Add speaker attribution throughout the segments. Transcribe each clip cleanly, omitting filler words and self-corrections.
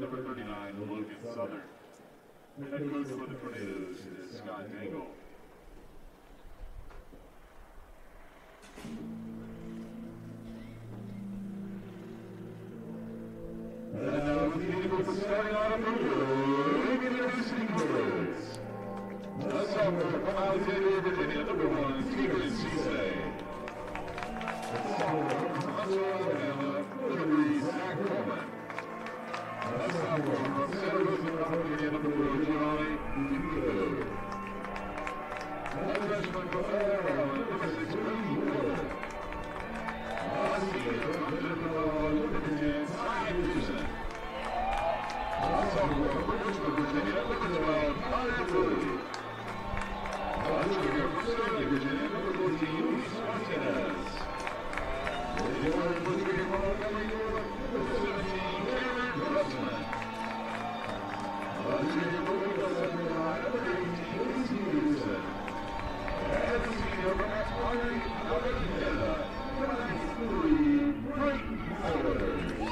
Speaker 1: number 39, Logan Southern. Head coach for the Tornadoes is Scott Dangle. And now with the starting lineup for Brevard, introducing Cougars. The sophomore from Alexandria, Virginia, number 1, Steven Cisse. The sophomore from Huntsville, Alabama, number 3, Zach Coleman. The sophomore from Santa Rosa, California, number 4, Giovanni Duputo. The freshman from Maryland, number 6, Ricky Miller. The senior from Danville, number 10, Ty Anderson. The sophomore from Richmond, Virginia, number 12, Connor Wood. The junior from Sterling, Virginia, number 14, Luis Martinez. The junior from Montgomery, number 17, Cameron Grossman. The junior from Winchester, number 18, Lucy Peterson. And the senior from Hungary, Avenida, number 93, Frank Fowlers.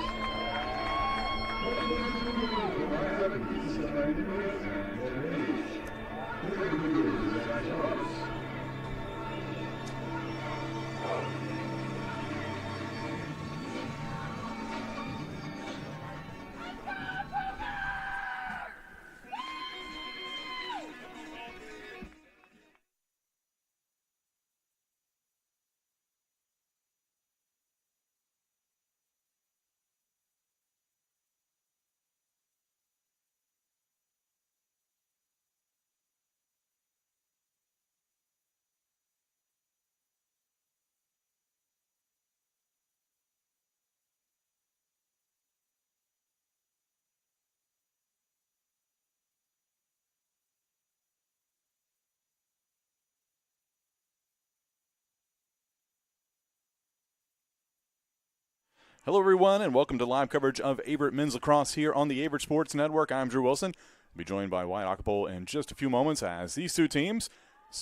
Speaker 2: Hello, everyone, and welcome to live coverage of Averett Men's Lacrosse here on the Averett Sports Network. I'm Drew Wilson. I'll be joined by Wyatt Acapole in just a few moments as these two teams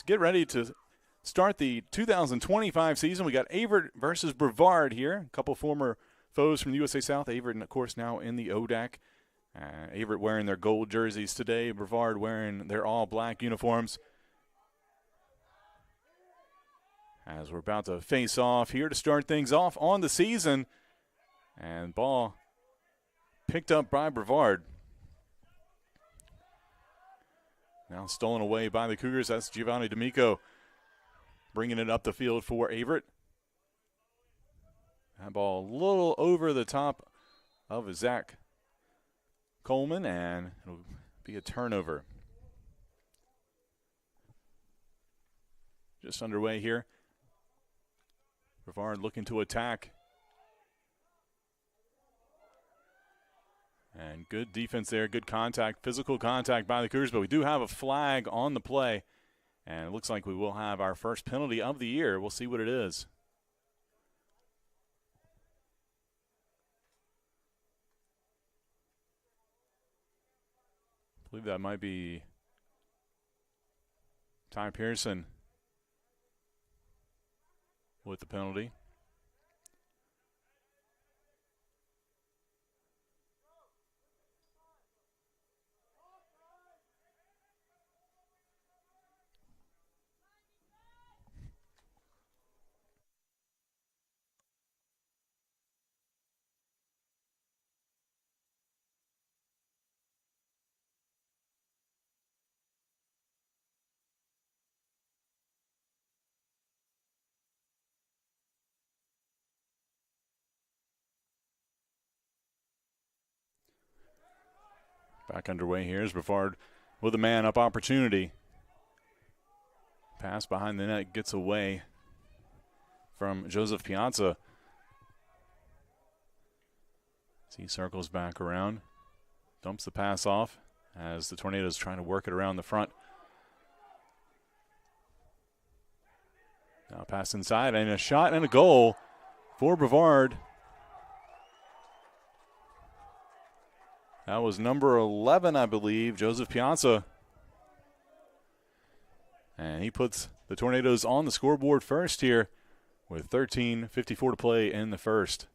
Speaker 2: get ready to start the 2025 season. We got Averett versus Brevard here, a couple former foes from the USA South. Averett, of course, now in the ODAC. Averett wearing their gold jerseys today, Brevard wearing their all-black uniforms. As we're about to face off here to start things off on the season. And ball picked up by Brevard. Now stolen away by the Cougars. That's Giovanni D'Amico bringing it up the field for Averett. That ball a little over the top of Zach Coleman, and it'll be a turnover. Just underway here. Brevard looking to attack. And good defense there, good contact, physical contact by the Cougars, but we do have a flag on the play. And it looks like we will have our first penalty of the year. We'll see what it is. I believe that might be Ty Pearson with the penalty. Back underway here is Brevard with a man-up opportunity. Pass behind the net gets away from Joseph Piazza. As he circles back around, dumps the pass off as the Tornadoes trying to work it around the front. Now pass inside and a shot and a goal for Brevard. That was number 11, I believe, Joseph Piazza. And he puts the Tornadoes on the scoreboard first here with 13:54 to play in the first.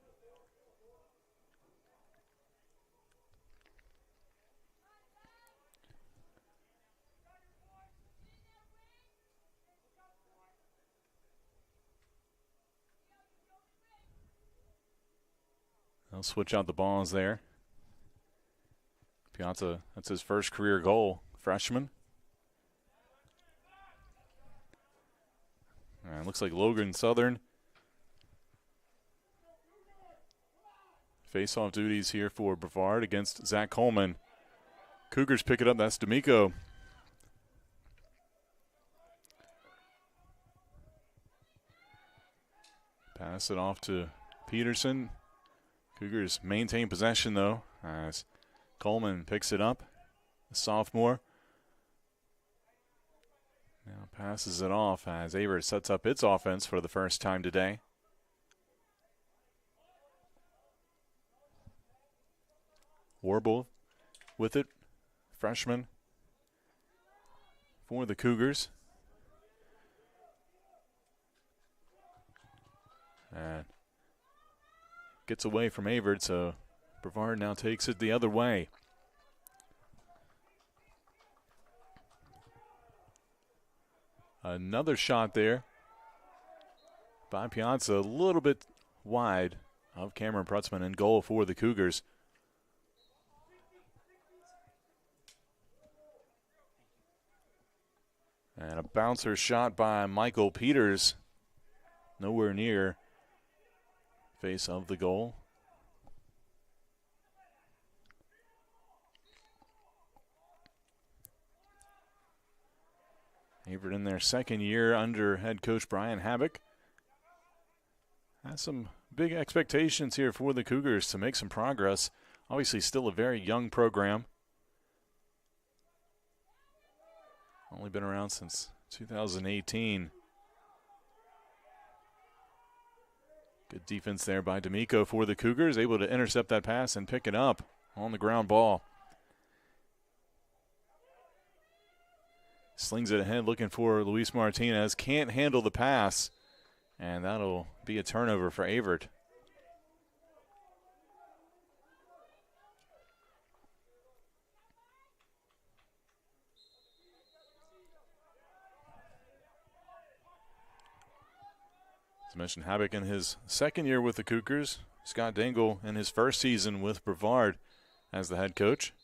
Speaker 2: They'll switch out the balls there. Piazza, that's his first career goal, freshman. And looks like Logan Southern. Face-off duties here for Brevard against Zach Coleman. Cougars pick it up. That's D'Amico. Pass it off to Peterson. Cougars maintain possession, though, as Coleman picks it up. The sophomore. Now passes it off as Averett sets up its offense for the first time today. Warble with it, freshman for the Cougars. And gets away from Averett, so Brevard now takes it the other way. Another shot there by Piazza, a little bit wide of Cameron Prutzman, in goal for the Cougars. And a bouncer shot by Michael Peters, nowhere near face of the goal. Averett in their second year under head coach Brian Habbock. Has some big expectations here for the Cougars to make some progress. Obviously still a very young program. Only been around since 2018. Good defense there by D'Amico for the Cougars, able to intercept that pass and pick it up on the ground ball. Slings it ahead, looking for Luis Martinez. Can't handle the pass, and that'll be a turnover for Averett. As mentioned, Habbock in his second year with the Cougars. Scott Dangle in his first season with Brevard as the head coach.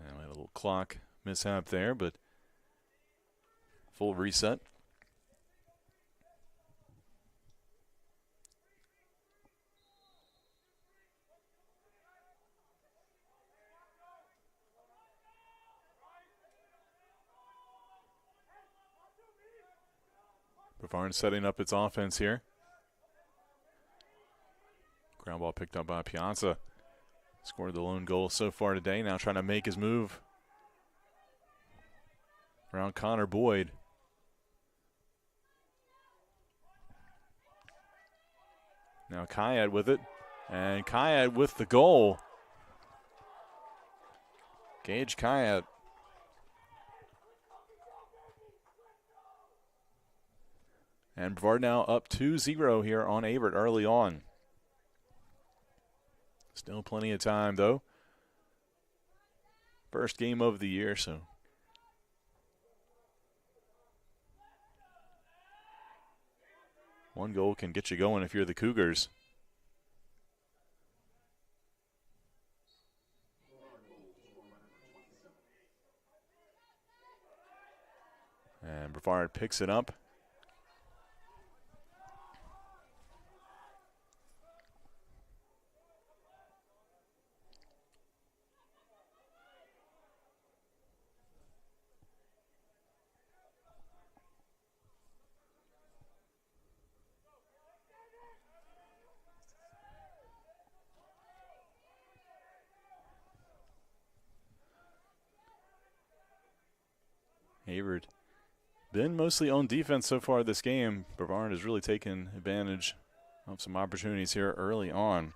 Speaker 2: And we had a little clock mishap there, but full reset. Brevard setting up its offense here. Ground ball picked up by Piazza. Scored the lone goal so far today. Now trying to make his move around Connor Boyd. Now Kayad with it. And Kayad with the goal. Gage Kayad. And Brevard now up 2-0 here on Averett early on. Still plenty of time, though. First game of the year, so. One goal can get you going if you're the Cougars. And Brevard picks it up. Averett been mostly on defense so far this game. Brevard has really taken advantage of some opportunities here early on.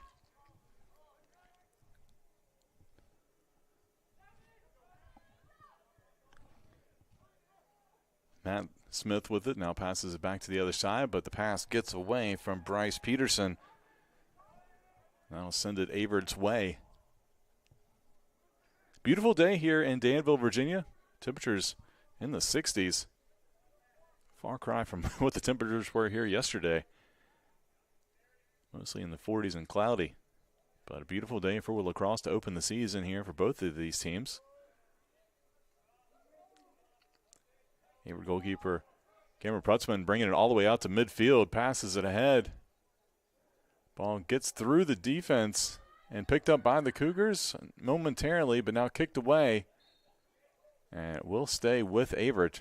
Speaker 2: Matt Smith with it, now passes it back to the other side, but the pass gets away from Bryce Peterson. That'll send it Averett's way. Beautiful day here in Danville, Virginia. Temperatures in the 60s. Far cry from what the temperatures were here yesterday. Mostly in the 40s and cloudy. But a beautiful day for lacrosse to open the season here for both of these teams. Averett goalkeeper Cameron Prutzman bringing it all the way out to midfield, passes it ahead. Ball gets through the defense and picked up by the Cougars momentarily, but now kicked away. And it will stay with Averett.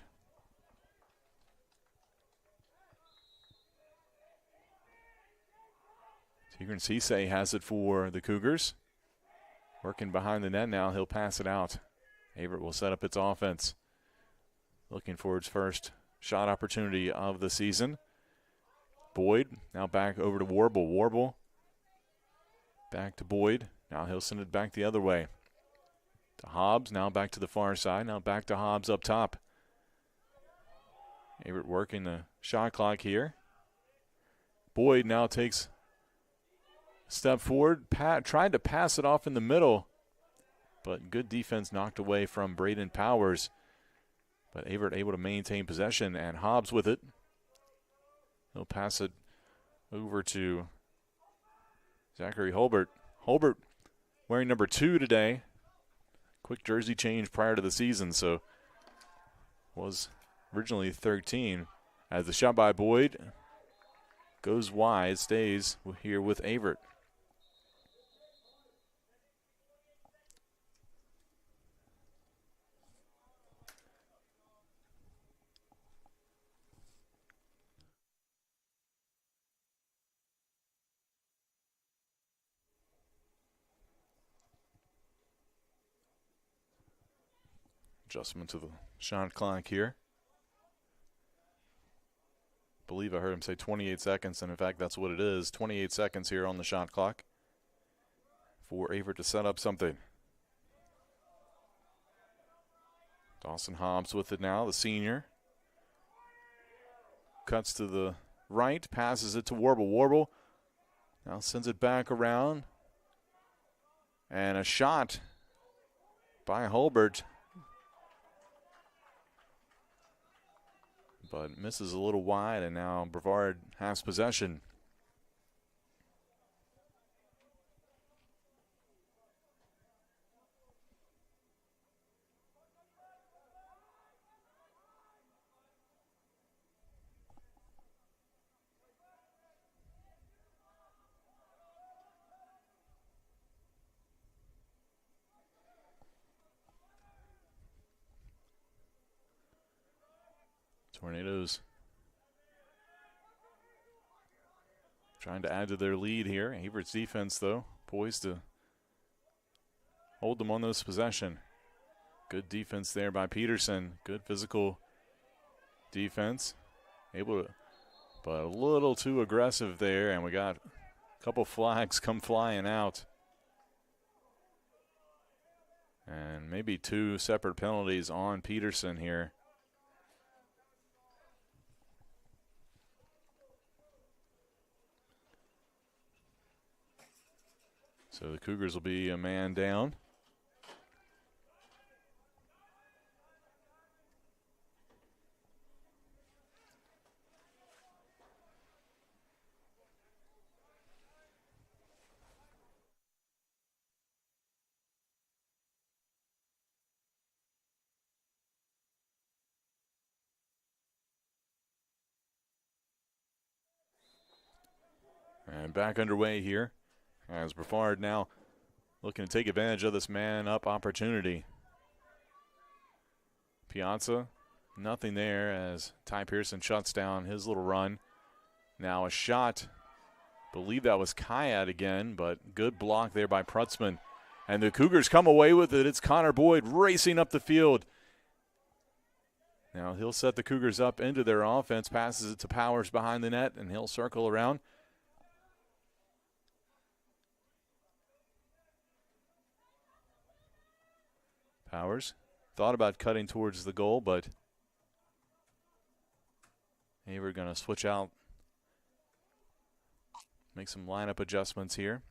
Speaker 2: Tigran Cisse has it for the Cougars. Working behind the net now, he'll pass it out. Averett will set up its offense. Looking for its first shot opportunity of the season. Boyd now back over to Warble. Warble back to Boyd. Now he'll send it back the other way. To Hobbs, now back to the far side. Now back to Hobbs up top. Averett working the shot clock here. Boyd now takes a step forward. Tried to pass it off in the middle, but good defense knocked away from Braden Powers. But Averett able to maintain possession, and Hobbs with it. He'll pass it over to Zachary Holbert. Holbert wearing number 2 today. Quick jersey change prior to the season, so was originally 13. As the shot by Boyd goes wide, stays here with Averett. Adjustment to the shot clock here. Believe I heard him say 28 seconds, and in fact that's what it is. 28 seconds here on the shot clock for Averett to set up something. Dawson Hobbs with it now, the senior. Cuts to the right, passes it to Warble. Warble now sends it back around. And a shot by Holbert, but misses a little wide, and now Brevard has possession. Tornadoes trying to add to their lead here. Averett's defense, though, poised to hold them on this possession. Good defense there by Peterson. Good physical defense. Able to, but a little too aggressive there, and we got a couple flags come flying out. And maybe 2 separate penalties on Peterson here. So the Cougars will be a man down. And back underway here as Brevard now looking to take advantage of this man-up opportunity. Piazza, nothing there as Ty Pearson shuts down his little run. Now a shot, believe that was Kayat again, but good block there by Prutzman. And the Cougars come away with it. It's Connor Boyd racing up the field. Now he'll set the Cougars up into their offense, passes it to Powers behind the net, and he'll circle around. Powers thought about cutting towards the goal, but we're going to switch out, make some lineup adjustments here.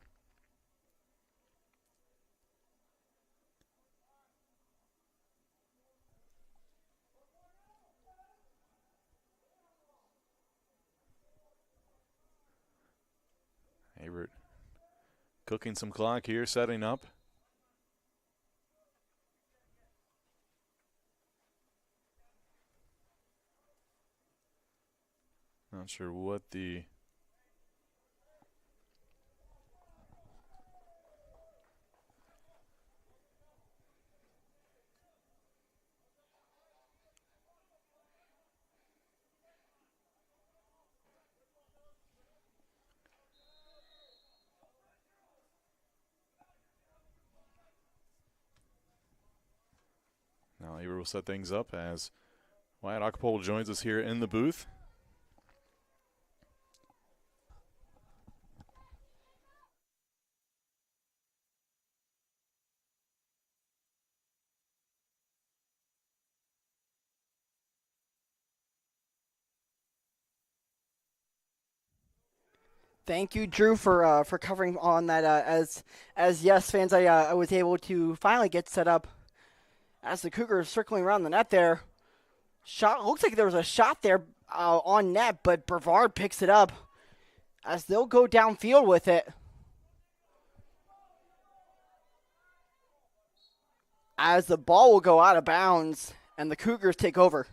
Speaker 2: Cooking some clock here, setting up. Not sure what the Now Averett will set things up as Wyatt Acapulco joins us here in the booth.
Speaker 3: Thank you, Drew, for covering on that. As yes fans, I was able to finally get set up as the Cougars circling around the net there. Shot looks like there was a shot there on net, but Brevard picks it up as they'll go downfield with it. As the ball will go out of bounds and the Cougars take over.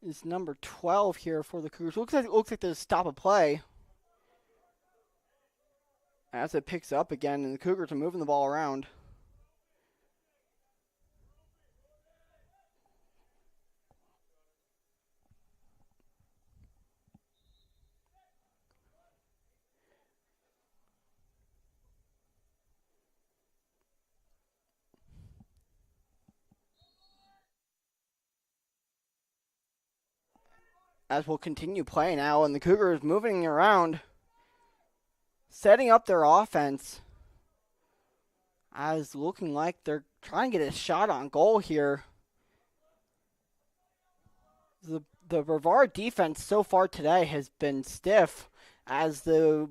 Speaker 3: Is number 12 here for the Cougars. Looks like there's a stop of play. As it picks up again, and the Cougars are moving the ball around. As we'll continue playing now, and the Cougars moving around, setting up their offense, as looking like they're trying to get a shot on goal here. The Brevard defense so far today has been stiff, as the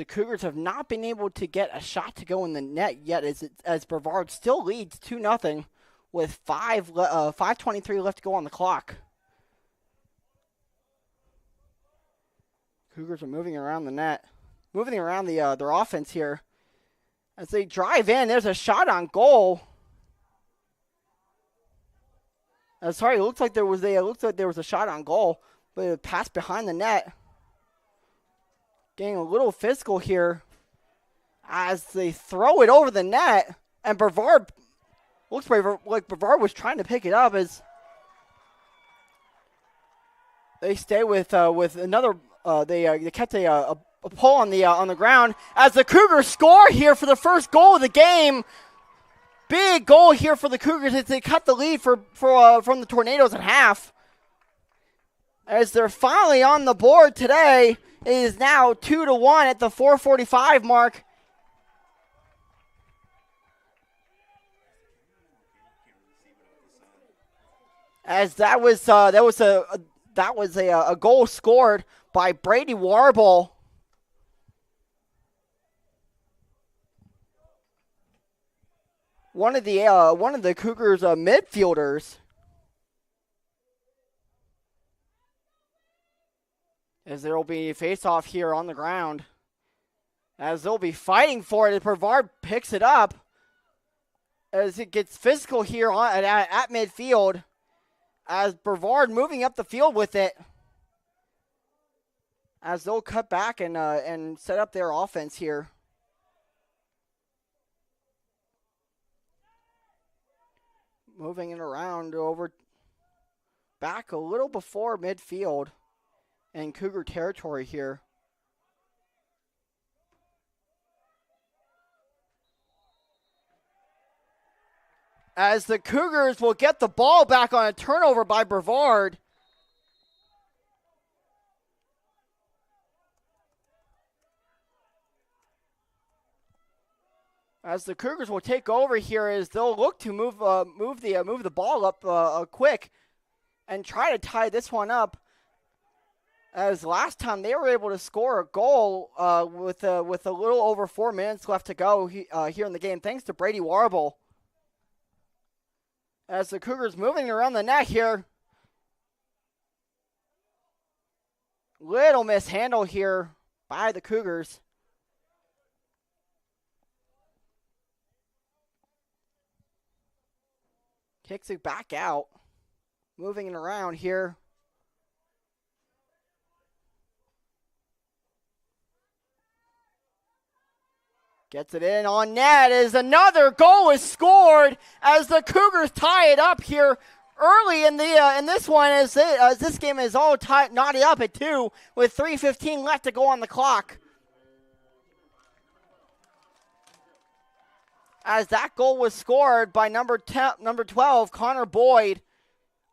Speaker 3: Cougars have not been able to get a shot to go in the net yet, as Brevard still leads 2-0 with 5:23 left to go on the clock. Cougars are moving around the net, moving around their offense here. As they drive in, there's a shot on goal. It looks like there was a shot on goal, but it passed behind the net. Getting a little physical here as they throw it over the net, and Brevard looks like Brevard was trying to pick it up as they stay with another. They catch a pull on the ground as the Cougars score here for the first goal of the game. Big goal here for the Cougars as they cut the lead from the Tornadoes at half. As they're finally on the board today, it is now 2-1 at the 4:45 mark. As that was a goal scored by Brady Warble. One of the Cougars midfielders. As there will be a face-off here on the ground. As they'll be fighting for it, as Brevard picks it up. As it gets physical here at midfield. As Brevard moving up the field with it. As they'll cut back and set up their offense here. Moving it around over back a little before midfield in Cougar territory here. As the Cougars will get the ball back on a turnover by Brevard. As the Cougars will take over here, as they'll look to move the ball up quick and try to tie this one up. As last time they were able to score a goal with a little over 4 minutes left to go here in the game, thanks to Brady Warble. As the Cougars moving around the net here, Little mishandle here by the Cougars. Kicks it back out. Moving it around here. Gets it in on net as another goal is scored as the Cougars tie it up here early in this one as this game is all knotted up at 2 with 3:15 left to go on the clock. As that goal was scored by number 12, Connor Boyd,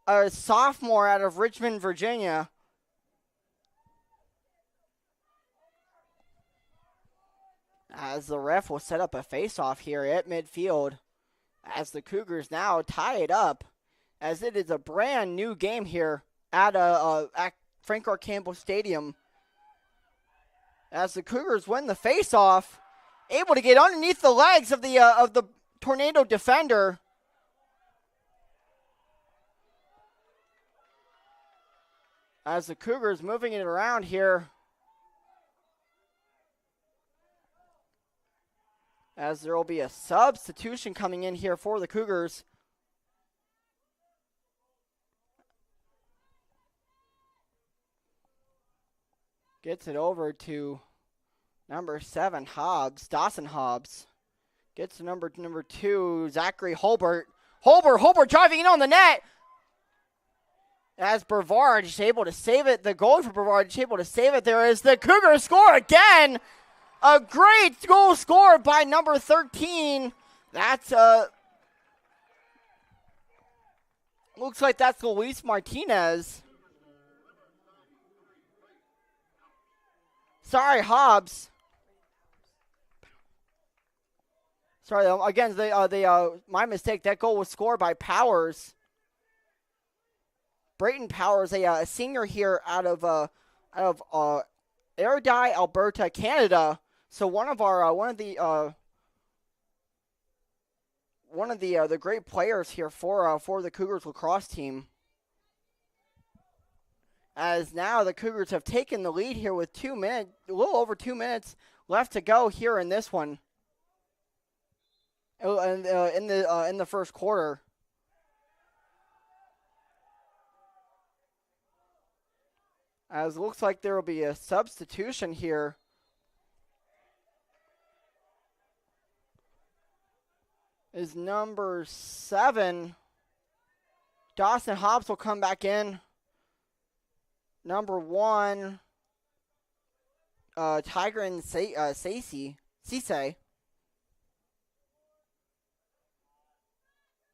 Speaker 3: a sophomore out of Richmond, Virginia. As the ref will set up a face-off here at midfield as the Cougars now tie it up as it is a brand new game here at Frank R. Campbell Stadium. As the Cougars win the face-off, able to get underneath the legs of the Tornado defender. As the Cougars moving it around here. As there will be a substitution coming in here for the Cougars. Gets it over to number 7, Dawson Hobbs. Gets to number 2, Zachary Holbert. Holbert driving in on the net. As Brevard is able to save it. The goal for Brevard is able to save it. There is the Cougars score again. A great goal scored by number 13. That's looks like that's Luis Martinez. Sorry, Hobbs. Sorry, again, my mistake. That goal was scored by Powers. Brayton Powers, a senior here out of Airdrie, Alberta, Canada. So one of the great players here for the Cougars lacrosse team. As now the Cougars have taken the lead here with a little over 2 minutes left to go here in this one. In the first quarter. As it looks like there will be a substitution here. Is number 7. Dawson Hobbs will come back in. Number 1, Tigran Cisse.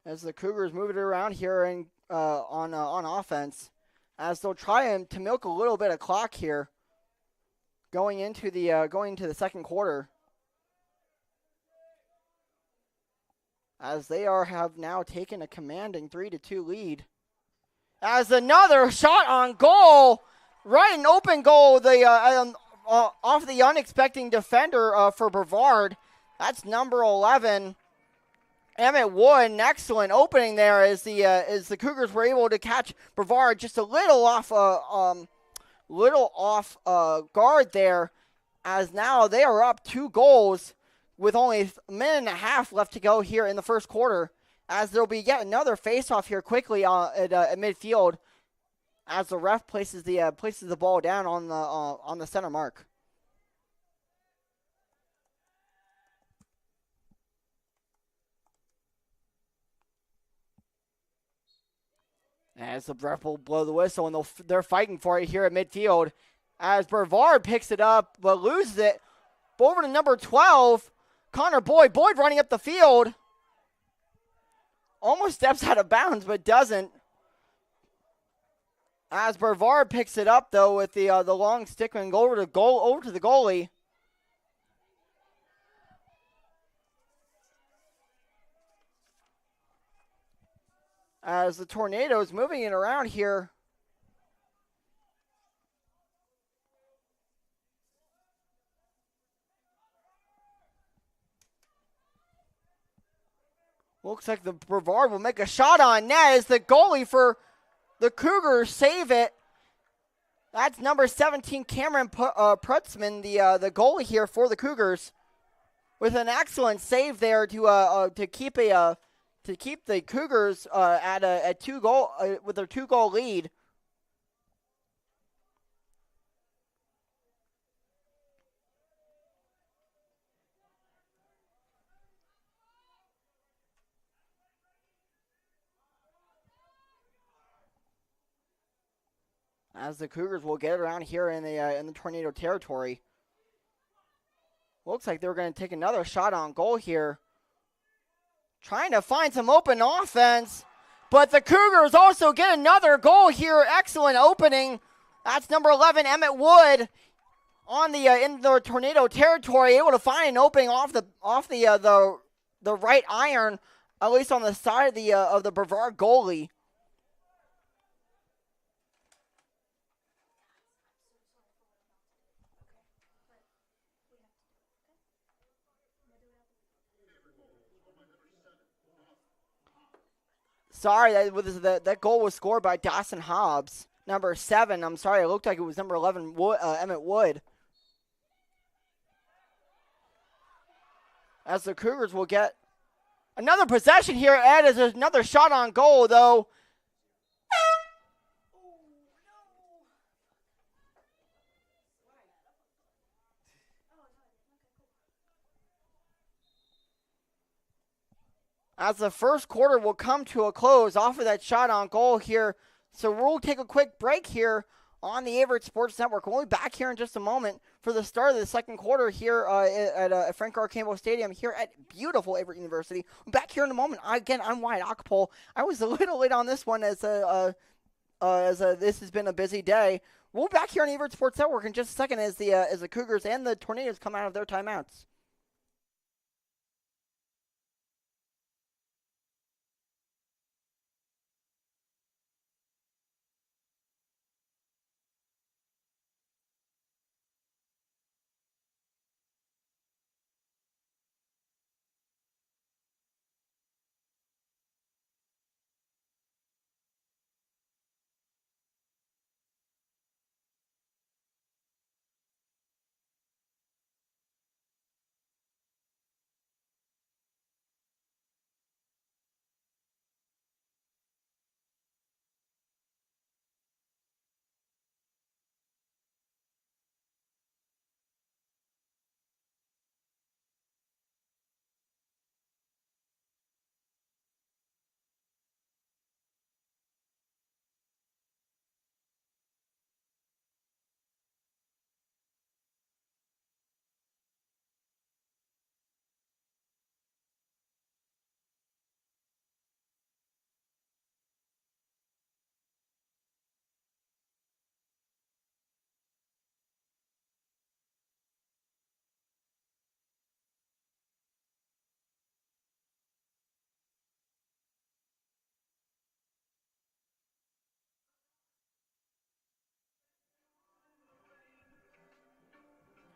Speaker 3: As the Cougars move it around here and on offense, as they'll try to milk a little bit of clock here, going into the second quarter. As they have now taken a commanding 3-2 lead. As another shot on goal, right in open goal, off the unexpected defender for Brevard. That's number 11, Emmett Wood. An excellent opening there as the Cougars were able to catch Brevard just a little off guard there. As now they are up 2 goals. With only a minute and a half left to go here in the first quarter, as there will be yet another face-off here quickly at midfield, as the ref places the ball down on the center mark. As the ref will blow the whistle, and they're fighting for it here at midfield, as Brevard picks it up but loses it. Over to number 12. Connor Boyd. Boyd running up the field. Almost steps out of bounds, but doesn't. As Brevard picks it up, though, with the long stick and go over to the goalie. As the Tornadoes moving it around here. Looks like the Brevard will make a shot on net as the goalie for the Cougars save it. That's number 17, Cameron Prutzman, the goalie here for the Cougars, with an excellent save there to keep the Cougars at a 2-goal with their 2-goal lead. As the Cougars will get around here in the tornado territory. Looks like they're going to take another shot on goal here. Trying to find some open offense. But the Cougars also get another goal here. Excellent opening. That's number 11, Emmett Wood, on in the tornado territory, able to find an opening off the right iron, at least on the side of the Brevard goalie. Sorry, that goal was scored by Dawson Hobbs. Number 7, I'm sorry, it looked like it was number 11, Emmett Wood. As the Cougars will get another possession here, Ed, as there's another shot on goal, though. As the first quarter will come to a close off of that shot on goal here. So we'll take a quick break here on the Averett Sports Network. We'll be back here in just a moment for the start of the second quarter here at Frank R. Campbell Stadium here at beautiful Averett University. Back here in a moment. Again, I'm Wyatt Ockpole. I was a little late on this one as this has been a busy day. We'll be back here on Averett Sports Network in just a second as the Cougars and the Tornadoes come out of their timeouts.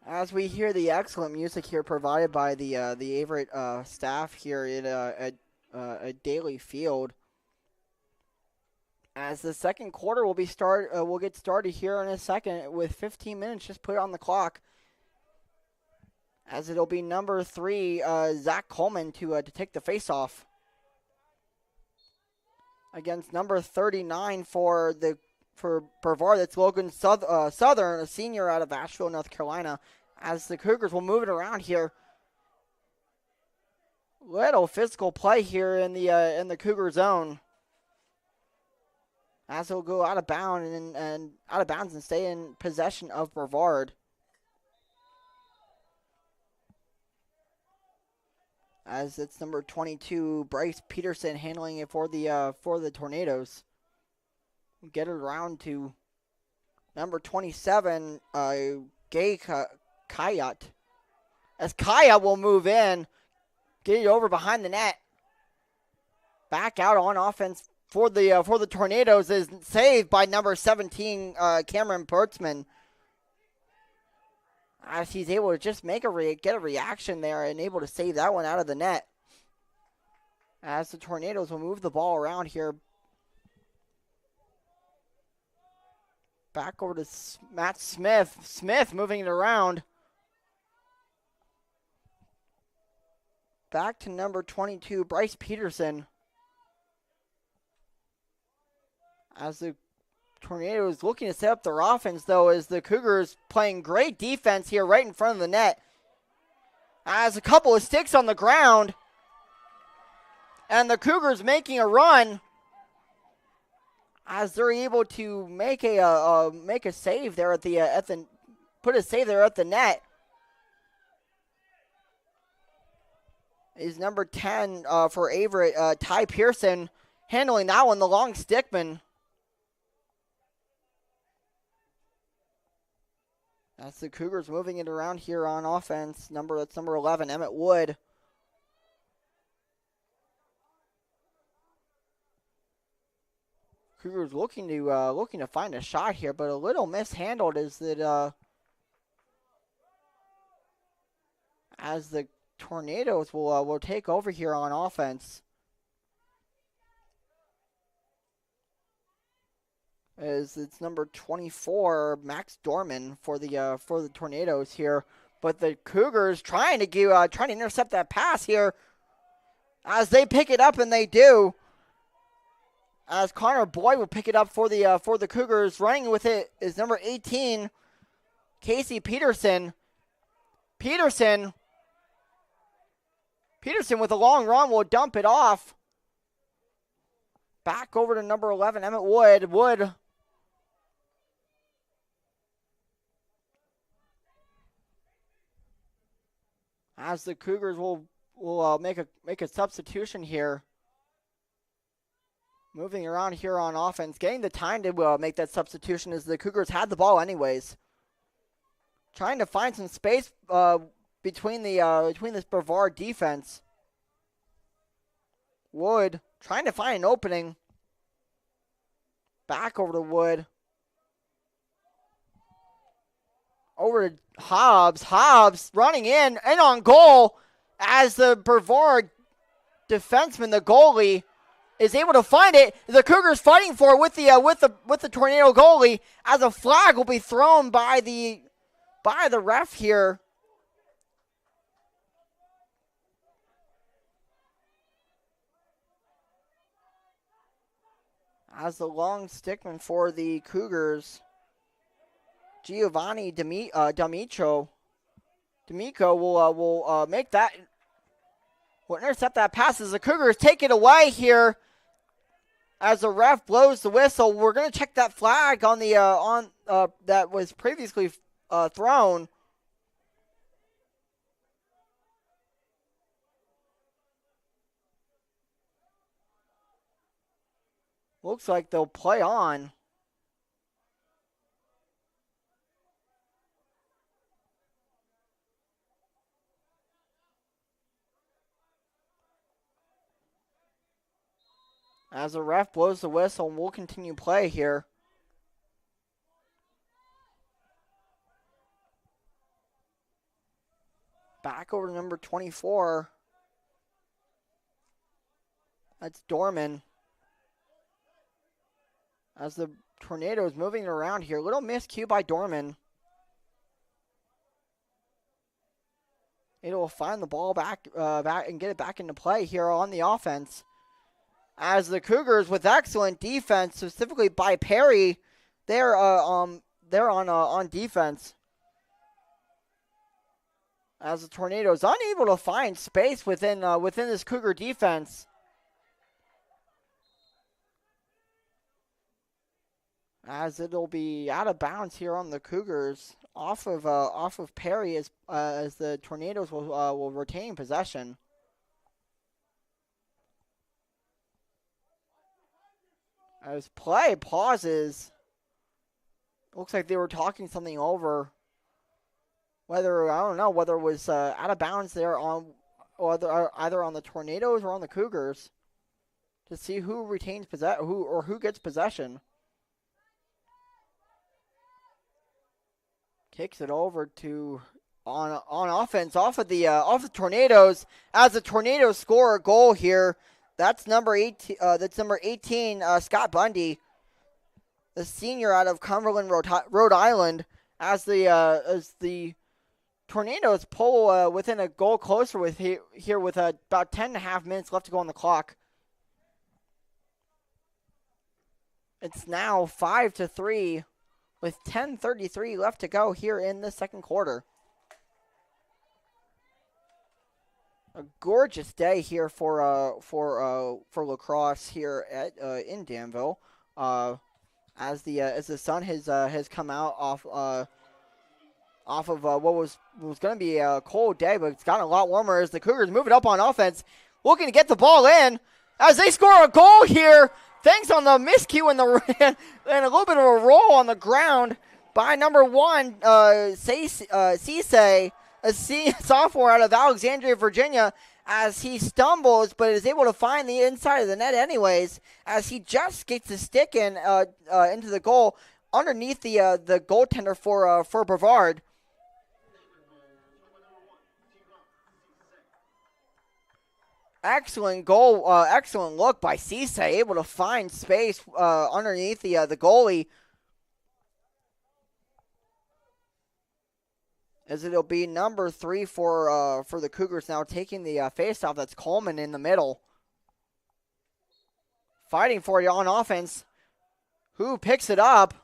Speaker 3: As we hear the excellent music here provided by the Averett staff here at Daly Field, as the second quarter will get started here in a second with 15 minutes just put on the clock. As it'll be number 3, Zach Coleman to take the face-off against number 39 for Brevard. That's Logan Southern, a senior out of Asheville, North Carolina. As the Cougars will move it around here. Little physical play here in the Cougar zone. As it'll go out of bounds and stay in possession of Brevard. As it's number 22, Bryce Peterson handling it for the Tornadoes. Get it around to number 27, Gay Kayat. As Kaya will move in, get it over behind the net. Back out on offense for the Tornadoes is saved by number 17, Cameron Pertzman. As he's able to just get a reaction there and able to save that one out of the net. As the Tornadoes will move the ball around here. Back over to Matt Smith. Smith moving it around. Back to number 22, Bryce Peterson. As the Tornadoes looking to set up their offense, though, as the Cougars playing great defense here right in front of the net. As a couple of sticks on the ground. And the Cougars making a run. As they're able to make a save there put a save there at the net. Is number 10 for Averett, Ty Pearson, handling that one, the long stickman. That's the Cougars moving it around here on offense. That's number 11, Emmett Wood. Cougars looking to find a shot here, but a little mishandled as the Tornadoes will take over here on offense. As it's number 24, Max Dorman for the Tornadoes here, but the Cougars trying to intercept that pass here, as they pick it up, and they do. As Connor Boyd will pick it up for the Cougars, running with it is number 18, Casey Peterson. Peterson with a long run will dump it off. Back over to number 11, Emmett Wood. Wood. As the Cougars will make a substitution here. Moving around here on offense, getting the time to make that substitution as the Cougars had the ball anyways. Trying to find some space between this Brevard defense. Wood trying to find an opening. Back over to Wood. Over to Hobbs. Hobbs running in and on goal as the Brevard defenseman, the goalie, is able to find it. The Cougars fighting for it with the Tornado goalie, as a flag will be thrown by the ref here. As the long stickman for the Cougars, Giovanni D'Amico will make that. Will intercept that pass as the Cougars take it away here. As the ref blows the whistle, we're going to check that flag on the that was previously thrown. Looks like they'll play on. As the ref blows the whistle, we'll continue play here. Back over to number 24. That's Dorman. As the Tornadoes moving around here. Little miscue by Dorman. It will find the ball back and get it back into play here on the offense. As the Cougars, with excellent defense, specifically by Perry, they're on defense. As the Tornadoes unable to find space within this Cougar defense. As it'll be out of bounds here on the Cougars, off of Perry as the Tornadoes will retain possession. As play pauses, looks like they were talking something over. I don't know whether it was out of bounds there either on the Tornadoes or on the Cougars, to see who retains who gets possession. Kicks it over to on offense off the Tornadoes, as the Tornadoes score a goal here. That's number 18. Scott Bundy. senior out of Cumberland, Rhode Island, as the Tornadoes pull within a goal closer with here with about 10.5 minutes left to go on the clock. It's now 5-3 with 10:33 left to go here in the second quarter. A gorgeous day here for lacrosse here at in Danville, as the sun has come out off of what was going to be a cold day, but it's gotten a lot warmer as the Cougars move it up on offense, looking to get the ball in as they score a goal here. Thanks on the miscue and a little bit of a roll on the ground by number 1, Cisse, a sophomore out of Alexandria, Virginia, as he stumbles but is able to find the inside of the net anyways, as he just gets the stick in into the goal underneath the goaltender for Brevard. Excellent goal, excellent look by Cisse, able to find space underneath the goalie. As it'll be number 3 for the Cougars now taking the faceoff. That's Coleman in the middle, fighting for it on offense. Who picks it up?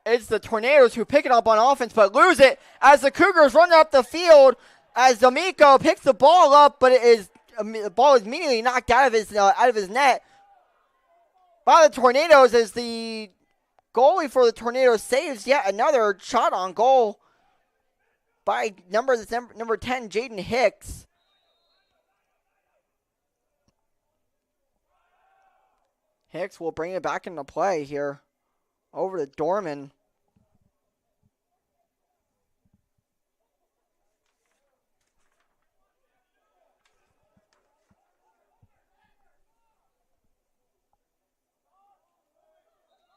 Speaker 3: It's the Tornadoes who pick it up on offense but lose it as the Cougars run up the field. As D'Amico picks the ball up, but the ball is immediately knocked out of his net by the Tornadoes as the goalie for the Tornadoes saves yet another shot on goal by number 10, Jaden Hicks. Hicks will bring it back into play here over to Dorman.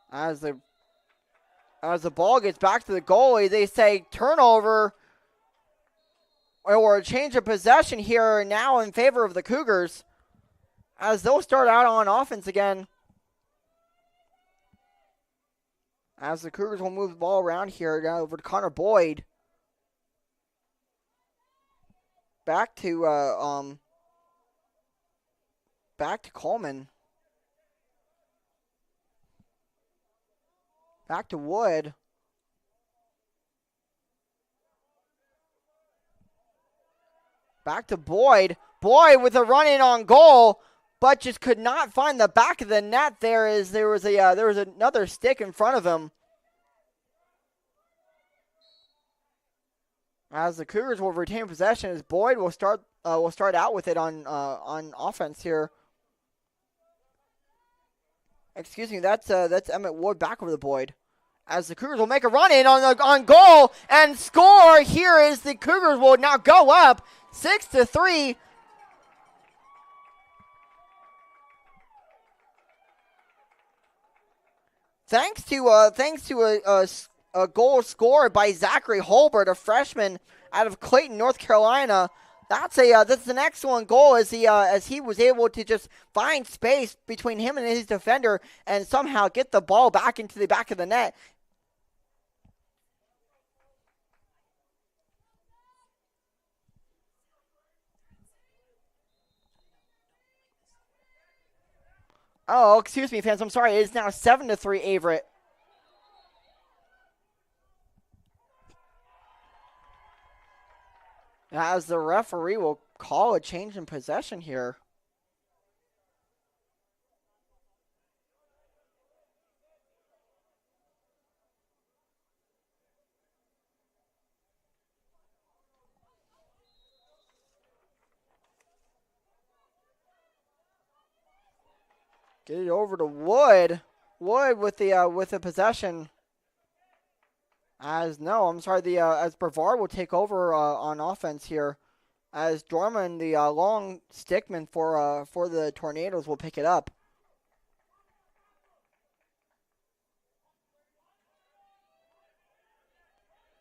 Speaker 3: As the ball gets back to the goalie, they say turnover or a change of possession here now in favor of the Cougars, as they'll start out on offense again. As the Cougars will move the ball around here down over to Connor Boyd. Back to Coleman. Back to Wood. Back to Boyd. Boyd with a run in on goal, but just could not find the back of the net. There was another stick in front of him. As the Cougars will retain possession, as Boyd will start out with it on offense here. Excuse me, that's Emmett Wood back over the Boyd. As the Cougars will make a run in on goal and score. Here is the Cougars will now go up 6-3. Thanks to a goal scored by Zachary Holbert, a freshman out of Clayton, North Carolina. That's an excellent goal as he was able to just find space between him and his defender and somehow get the ball back into the back of the net. Oh, excuse me, fans. I'm sorry. It is now 7-3 Averett. As the referee will call a change in possession here. Get it over to Wood. Wood with the possession. As Brevard will take over on offense here, as Dorman, the long stickman for the Tornadoes, will pick it up.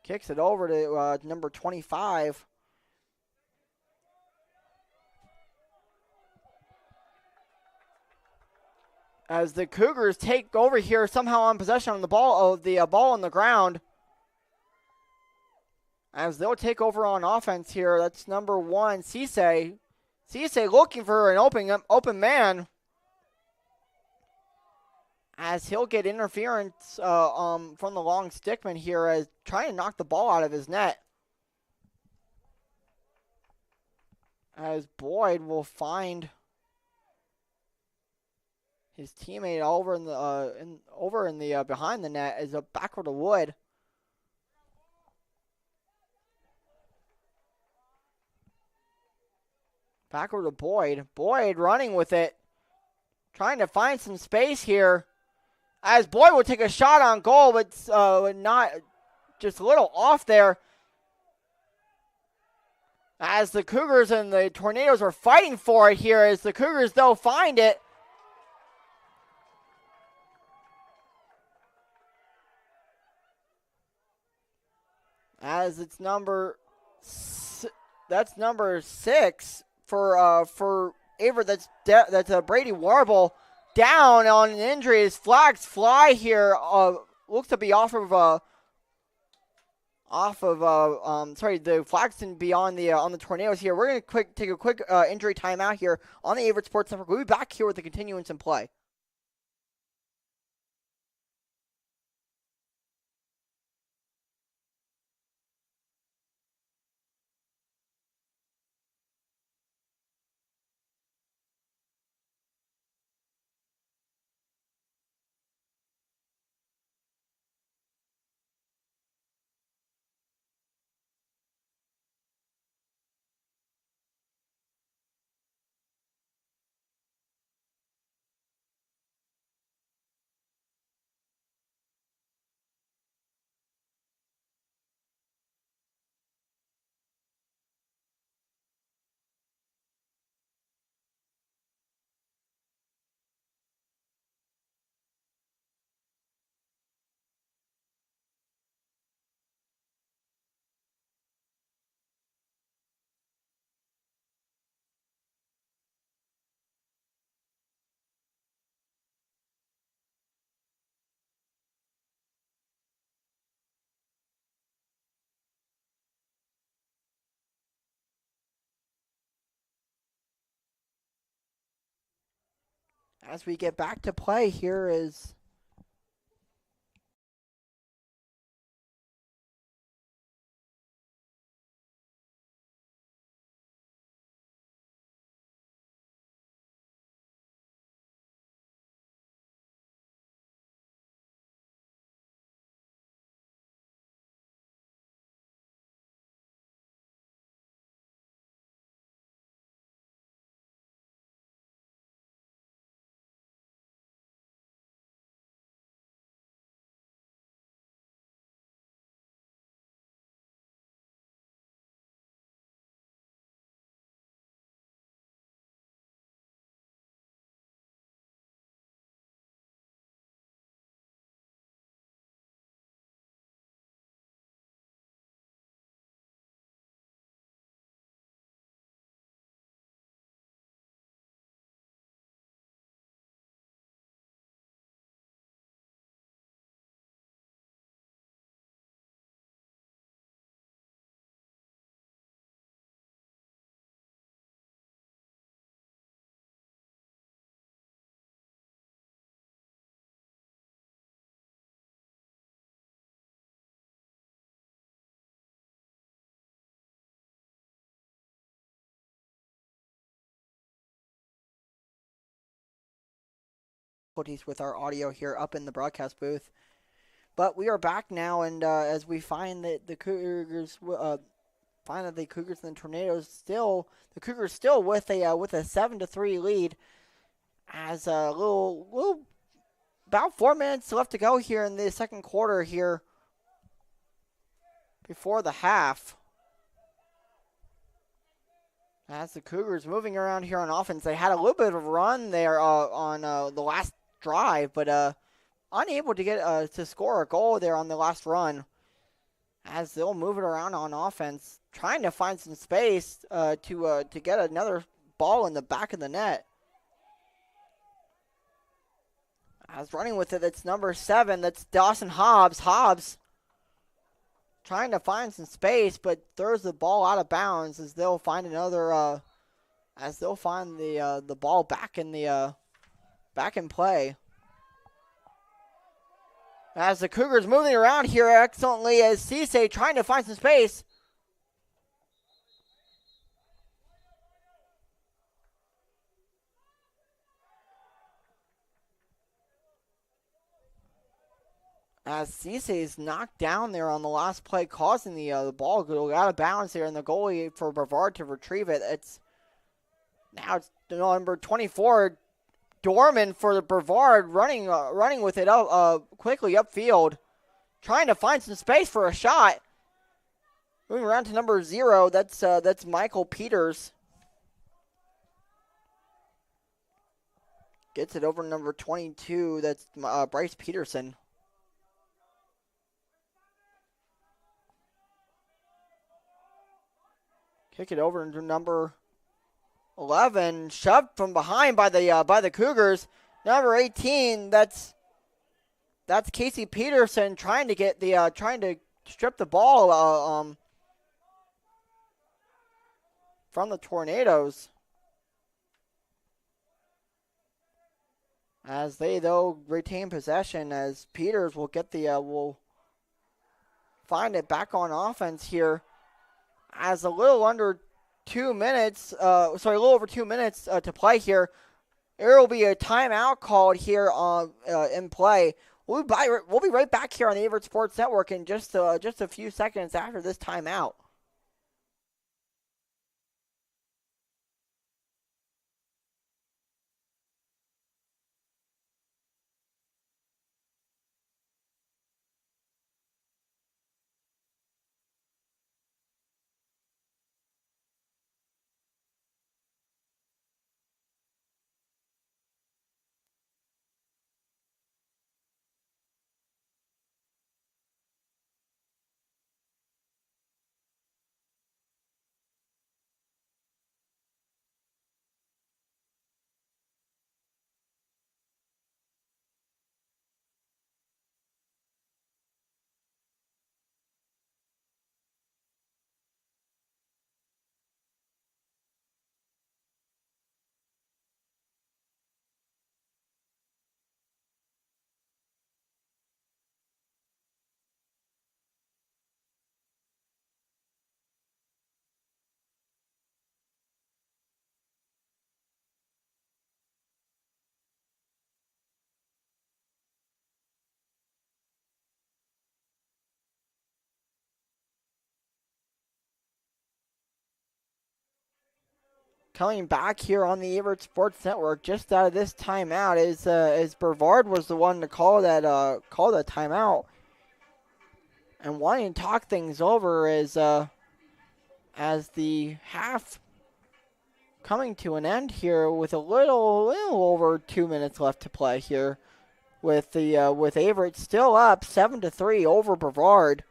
Speaker 3: Kicks it over to number 25. as the Cougars take over here somehow on possession on the ball of the ball on the ground. As they'll take over on offense here. That's number 1, Cisse. Cisse looking for an open man. As he'll get interference from the long stickman here as trying to knock the ball out of his net. As Boyd will find his teammate over in the behind the net as a backward to Wood. Backward to Boyd. Boyd running with it. Trying to find some space here. As Boyd will take a shot on goal, but not just a little off there. As the Cougars and the Tornadoes are fighting for it here. As the Cougars, though, find it. As it's number 6 for Averett. That's Brady Warble down on an injury. His flags fly here. Looks to be the flags didn't be on the Tornadoes here. We're gonna take a quick injury timeout here on the Averett Sports Network. We'll be back here with the continuance in play. As we get back to play, here is with our audio here up in the broadcast booth. But we are back now, and as we find that the Cougars find that the Cougars and the Tornadoes the Cougars still with a 7-3 lead. As a little about 4 minutes left to go here in the second quarter here before the half. As the Cougars moving around here on offense, they had a little bit of a run there on the last drive, but unable to get to score a goal there on the last run. As they'll move it around on offense, trying to find some space to get another ball in the back of the net. As running with it, that's number 7. That's Dawson Hobbs. Hobbs trying to find some space, but throws the ball out of bounds as they'll find another. As they'll find the ball back in play. As the Cougars moving around here excellently as Cisse trying to find some space. As Cisse is knocked down there on the last play, causing the ball to go out of bounds here, and the goalie for Brevard to retrieve it. It's number 24, Dorman for the Brevard, running with it quickly upfield, trying to find some space for a shot. Moving around to number 0, that's Michael Peters. Gets it over to number 22, that's Bryce Peterson. Kick it over into number 11, shoved from behind by the Cougars. Number 18, that's Casey Peterson trying to strip the ball from the Tornadoes. As they though retain possession, as Peters will get will find it back on offense here. As a little under 2 minutes, a little over 2 minutes to play here. There will be a timeout called here in play. We'll be right back here on the Averett Sports Network in just a few seconds after this timeout. Coming back here on the Averett Sports Network, just out of this timeout, is Brevard was the one to call that timeout, and wanting to talk things over as the half coming to an end here with a little over 2 minutes left to play here, with Averett still up 7-3 over Brevard.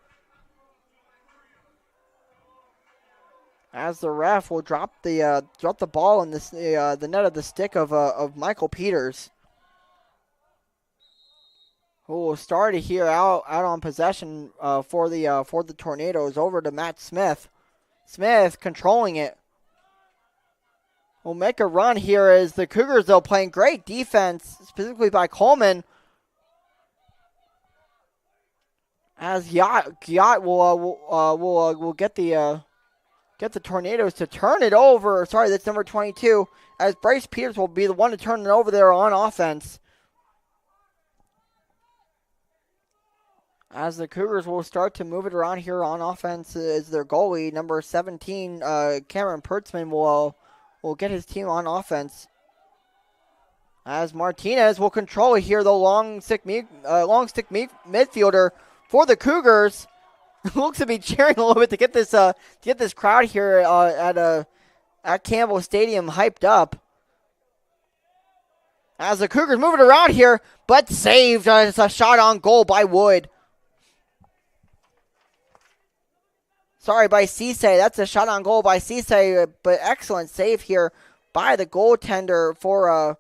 Speaker 3: As the ref will drop the ball in the net of the stick of Michael Peters, who will start here out on possession for the Tornadoes over to Matt Smith. Smith controlling it. Will make a run here as the Cougars though playing great defense, specifically by Coleman. As Giat will get the Tornadoes to turn it over. Sorry, that's number 22. As Bryce Peters will be the one to turn it over there on offense. As the Cougars will start to move it around here on offense, is their goalie, number 17, Cameron Pertzman, will get his team on offense. As Martinez will control here the long stick midfielder for the Cougars. Looks to be cheering a little bit to get this crowd here at Campbell Stadium hyped up. As the Cougars move it around here, but saved. It's a shot on goal by Wood. Sorry, by Cisse. That's a shot on goal by Cisse, but excellent save here by the goaltender for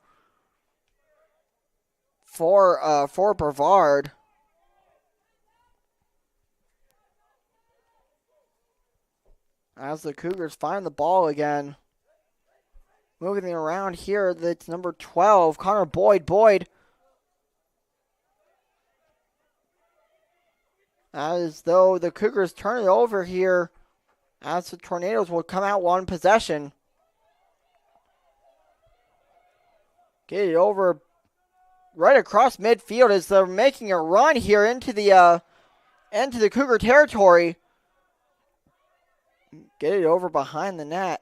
Speaker 3: for Brevard. As the Cougars find the ball again. Moving around here, that's number 12, Connor Boyd. Boyd. As though the Cougars turn it over here, as the Tornadoes will come out one possession. Get it over right across midfield as they're making a run here into the Cougar territory. Get it over behind the net.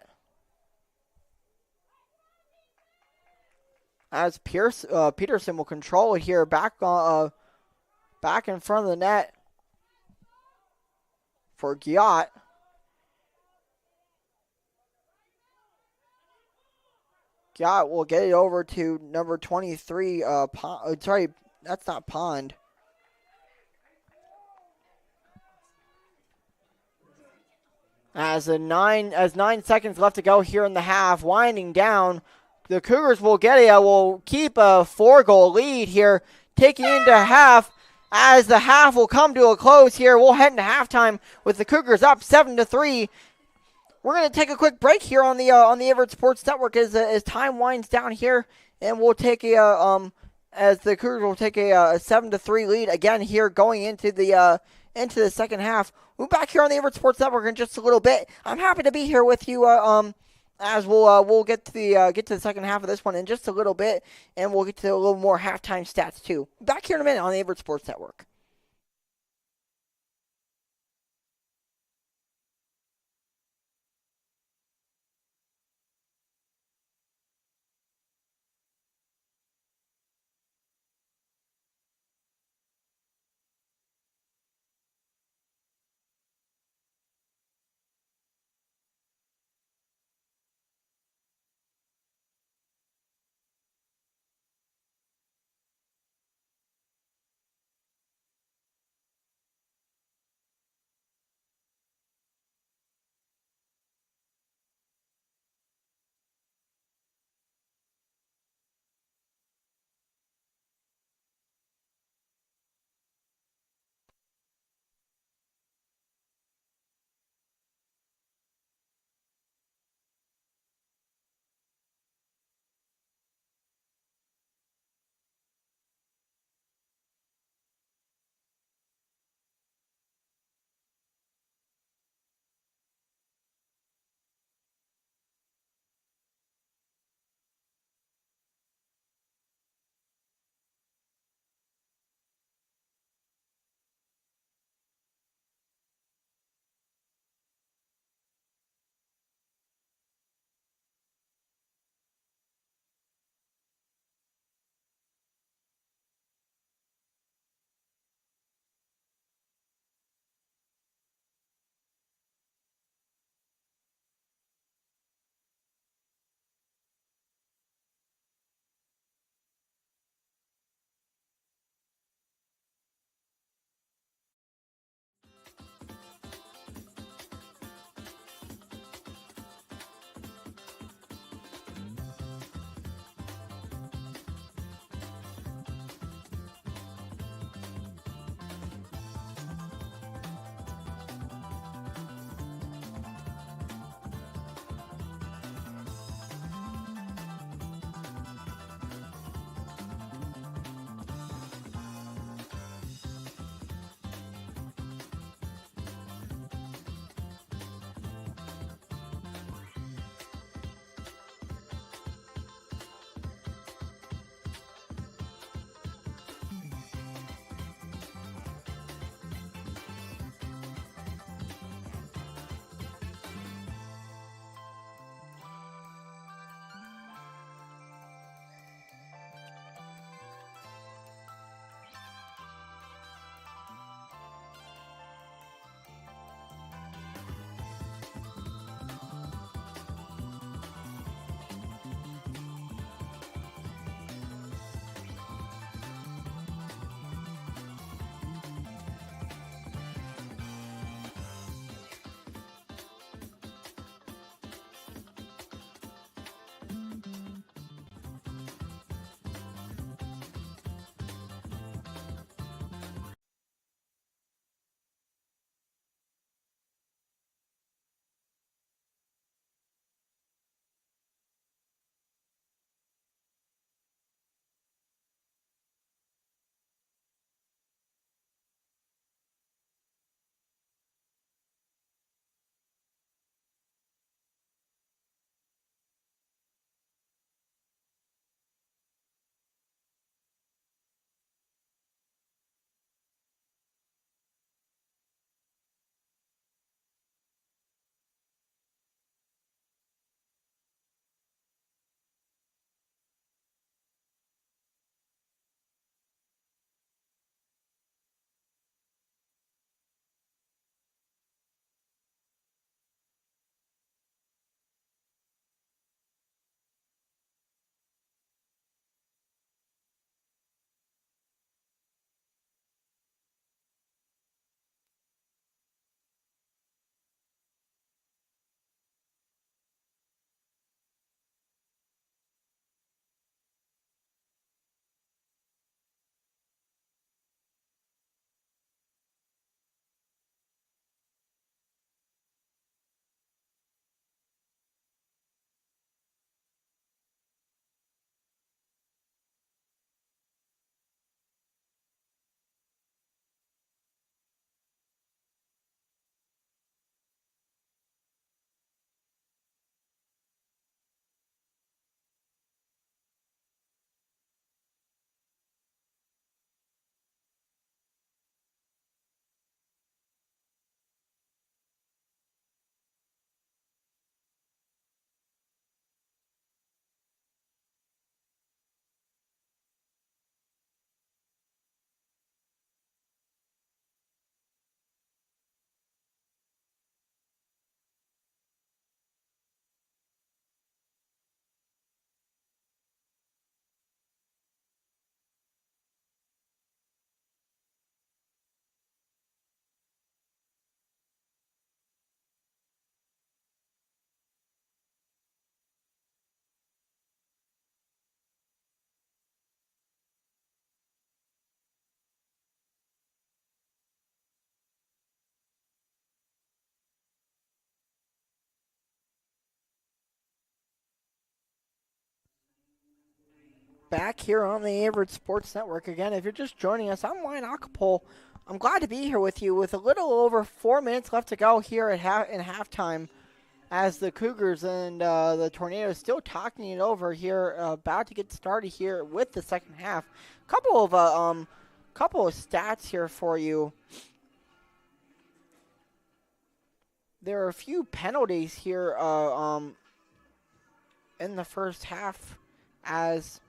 Speaker 3: As Peterson will control it here, back in front of the net for Giat. Giat will get it over to number 23. Sorry, that's not Pond. As 9 seconds left to go here in the half, winding down, the Cougars will keep a 4-goal lead here, taking into half. As the half will come to a close here, we'll head into halftime with the Cougars up 7-3. We're going to take a quick break here on the Averett Sports Network as time winds down here, and we'll take as the Cougars will take a 7-3 lead again here going into the second half. We'll be back here on the Averett Sports Network in just a little bit. I'm happy to be here with you as we'll get to the second half of this one in just a little bit, and we'll get to a little more halftime stats too. Back here in a minute on the Averett Sports Network. back here on the Averett Sports Network. Again, if you're just joining us, I'm Wyatt Acapole. I'm glad to be here with you with a little over 4 minutes left to go here in halftime as the Cougars and the Tornadoes still talking it over here, about to get started here with the second half. Couple of stats here for you. There are a few penalties here in the first half, as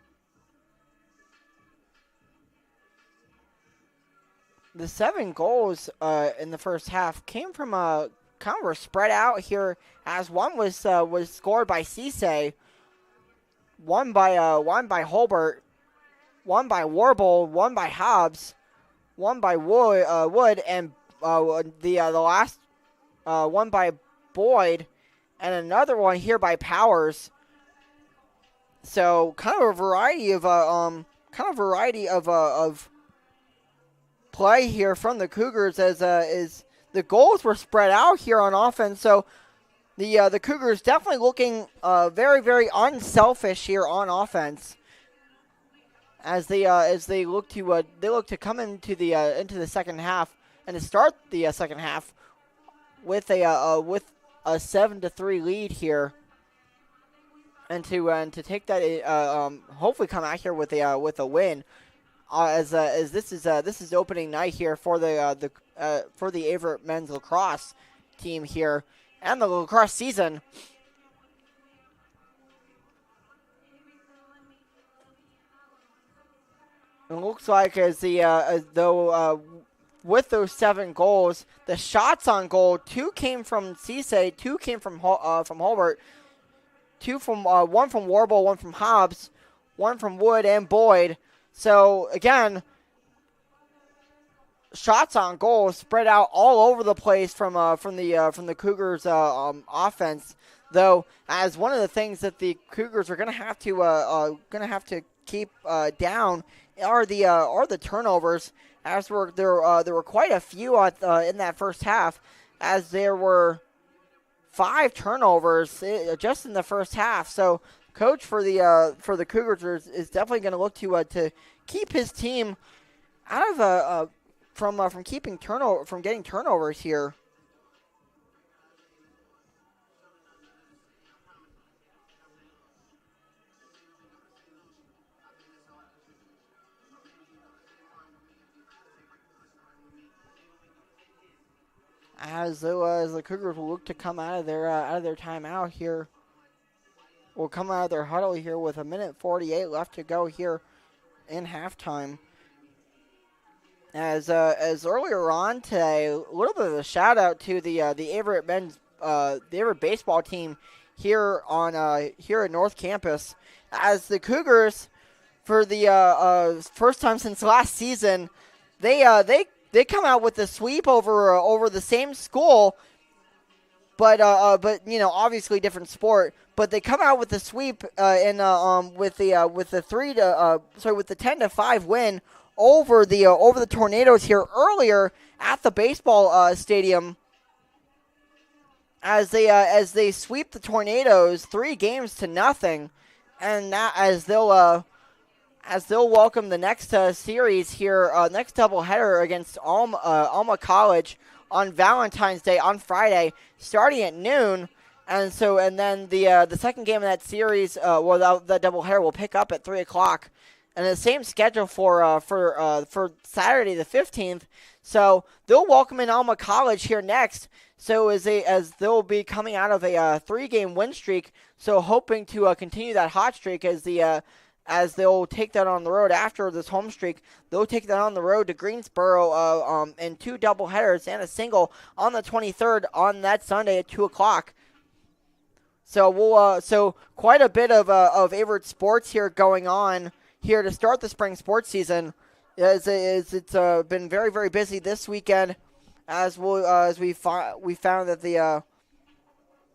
Speaker 3: the 7 goals in the first half came from kind of were spread out here, as one was scored by Cisse, one by Holbert, one by Warble, one by Hobbs, one by Wood, and the last one by Boyd, and another one here by Powers. So kind of a variety of play here from the Cougars, as the goals were spread out here on offense. So the Cougars definitely looking very, very unselfish here on offense, as they look to come into the second half and to start the second half with a 7-3 lead here, and to take that hopefully come out here with a win, as this is opening night here for the Averett men's lacrosse team here and the lacrosse season. It looks like as though with those 7 goals, the shots on goal, 2 came from Cisse, 2 came from Holbert, 2 from one from Warble, 1 from Hobbs, 1 from Wood and Boyd. So again, shots on goal spread out all over the place from the Cougars offense. Though, as one of the things that the Cougars are going to have to keep down are the turnovers. As there were quite a few in that first half, as there were 5 turnovers just in the first half. So, coach for the Cougars is definitely going to look to keep his team out of from getting turnovers here. As the Cougars will look to come out of their timeout here, will come out of their huddle here with 1:48 left to go here in halftime. As earlier on today, a little bit of a shout out to the Averett men's the Averett baseball team here at North Campus, as the Cougars, for the first time since last season, they come out with a sweep over the same school, but obviously different sport. But they come out with the sweep with the 10-5 win over the Tornadoes here earlier at the baseball stadium, as they sweep the Tornadoes 3-0, and that as they'll welcome the next series here, next doubleheader against Alma College on Valentine's Day on Friday, starting at noon. And then the second game of that series, that doubleheader will pick up at 3:00, and the same schedule for Saturday the 15th. So they'll welcome in Alma College here next. So as they'll be coming out of a 3-game win streak, so hoping to continue that hot streak as they'll take that on the road after this home streak. They'll take that on the road to Greensboro in 2 doubleheaders and a single on the 23rd on that Sunday at 2:00. So so quite a bit of Averett sports here going on here to start the spring sports season. It's been very, very busy this weekend, as we found that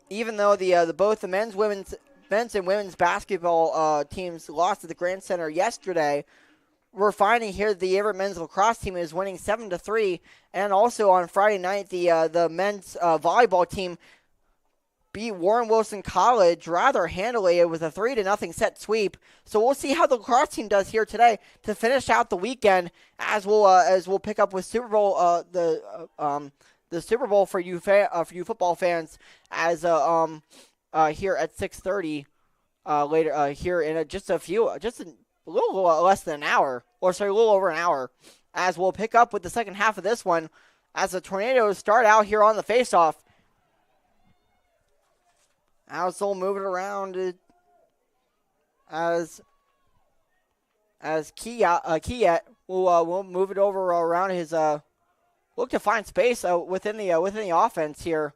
Speaker 3: even though both the men's and women's basketball teams lost at the Grand Center yesterday, we're finding here that the Averett men's lacrosse team is winning 7-3, and also on Friday night the men's volleyball team beat Warren Wilson College rather handily. It was a 3-0 set sweep. So we'll see how the lacrosse team does here today to finish out the weekend, as we'll pick up with Super Bowl the Super Bowl for you football fans as here at 6:30 later here in just a little less than an hour, or sorry, a little over an hour, as we'll pick up with the second half of this one as the Tornadoes start out here on the faceoff. As they'll move it around as Kiet will move it over around his look to find space within the offense here.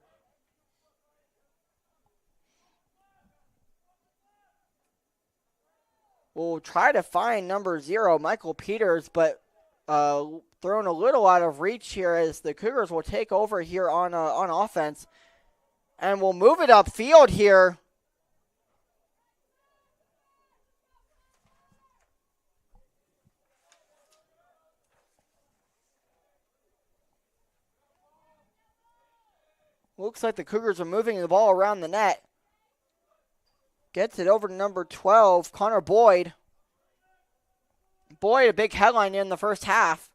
Speaker 3: We'll try to find number 0, Michael Peters, but thrown a little out of reach here as the Cougars will take over here on offense. And we'll move it upfield here. Looks like the Cougars are moving the ball around the net. Gets it over to number 12, Connor Boyd. Boyd, a big headline in the first half.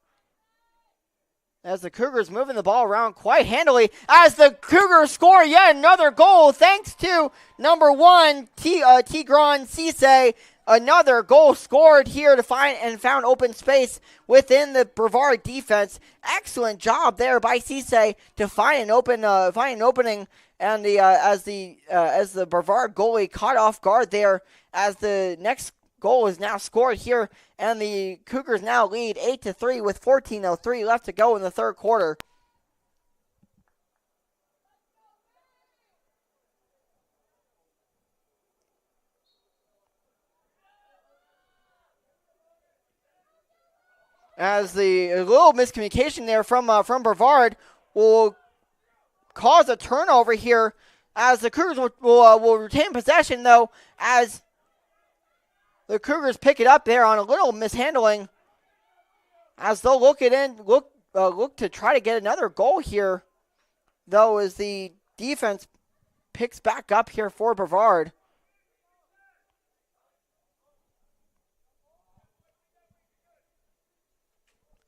Speaker 3: As the Cougars moving the ball around quite handily, as the Cougars score yet another goal thanks to number 1, Tigran Cisse. Another goal scored here to found open space within the Brevard defense. Excellent job there by Cisse to find an opening, and as the Brevard goalie caught off guard there, as the next goal is now scored here, and the Cougars now lead 8-3 with 14:03 left to go in the third quarter. As a little miscommunication there from Brevard will cause a turnover here, as the Cougars will retain possession, though, as the Cougars pick it up there on a little mishandling, as they'll look to try to get another goal here, though, as the defense picks back up here for Brevard.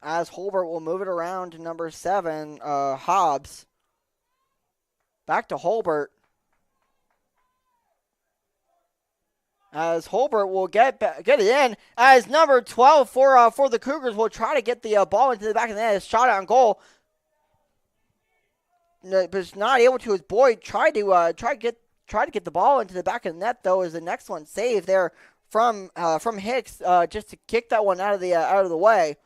Speaker 3: As Holbert will move it around to number 7, Hobbs. Back to Holbert. As Holbert will get it in, as number 12 for the Cougars will try to get the ball into the back of the net. His shot on goal, but is not able to. As Boyd tried to get the ball into the back of the net, though, is an excellent save there from Hicks, just to kick that one out of the way.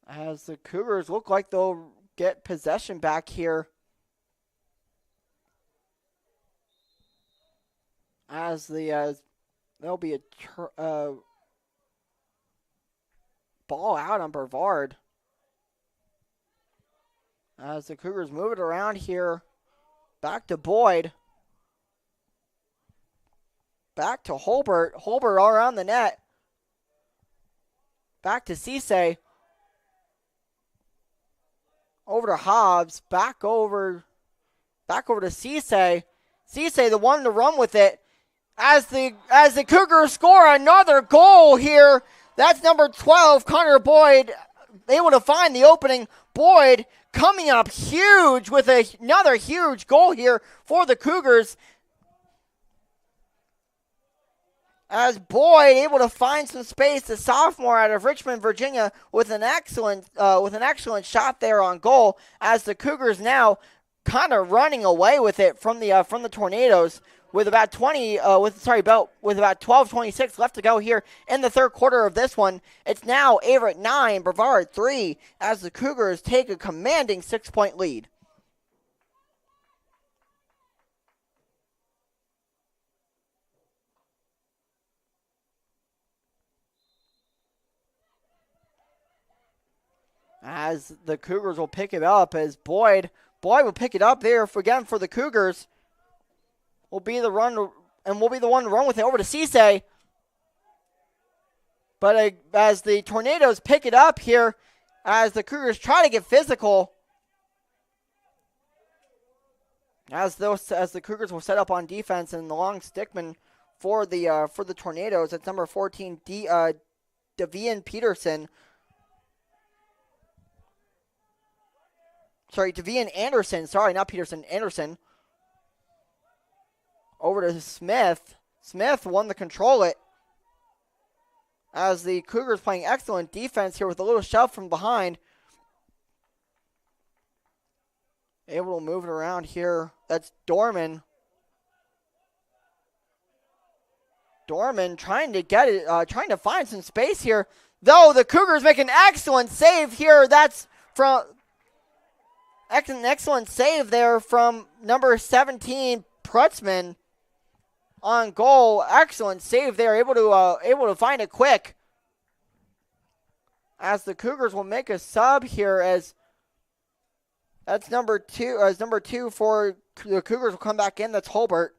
Speaker 3: As the Cougars look like they'll get possession back here. As there'll be a ball out on Brevard. As the Cougars move it around here. Back to Boyd. Back to Holbert. Holbert all around the net. Back to Cisse. Over to Hobbs, back over to Cisse. Cisse, the one to run with it. As the Cougars score another goal here. That's number 12, Connor Boyd, able to find the opening. Boyd coming up huge with another huge goal here for the Cougars. As Boyd able to find some space, the sophomore out of Richmond, Virginia, with an excellent shot there on goal. As the Cougars now kind of running away with it from the Tornadoes, with about 12:26 left to go here in the third quarter of this one. It's now Averett 9, Brevard 3, as the Cougars take a commanding 6-point lead. As the Cougars will pick it up, as Boyd will pick it up there for the Cougars. will be the one to run with it over to Cisse. But as the Tornadoes pick it up here, as the Cougars try to get physical, as the Cougars will set up on defense, and the long stickman for the Tornadoes, it's number 14, Devian Peterson. Sorry, Devian Anderson. Sorry, not Peterson. Anderson. Over to Smith. Smith won the control it. As the Cougars playing excellent defense here with a little shove from behind. Able to move it around here. That's Dorman. Dorman trying to get it, trying to find some space here. Though the Cougars make an excellent save here. That's from an excellent save there from number 17, Prutzman. On goal, excellent save there, able to find it quick. As the Cougars will make a sub here, as that's number 2. As number 2 for the Cougars will come back in. That's Holbert.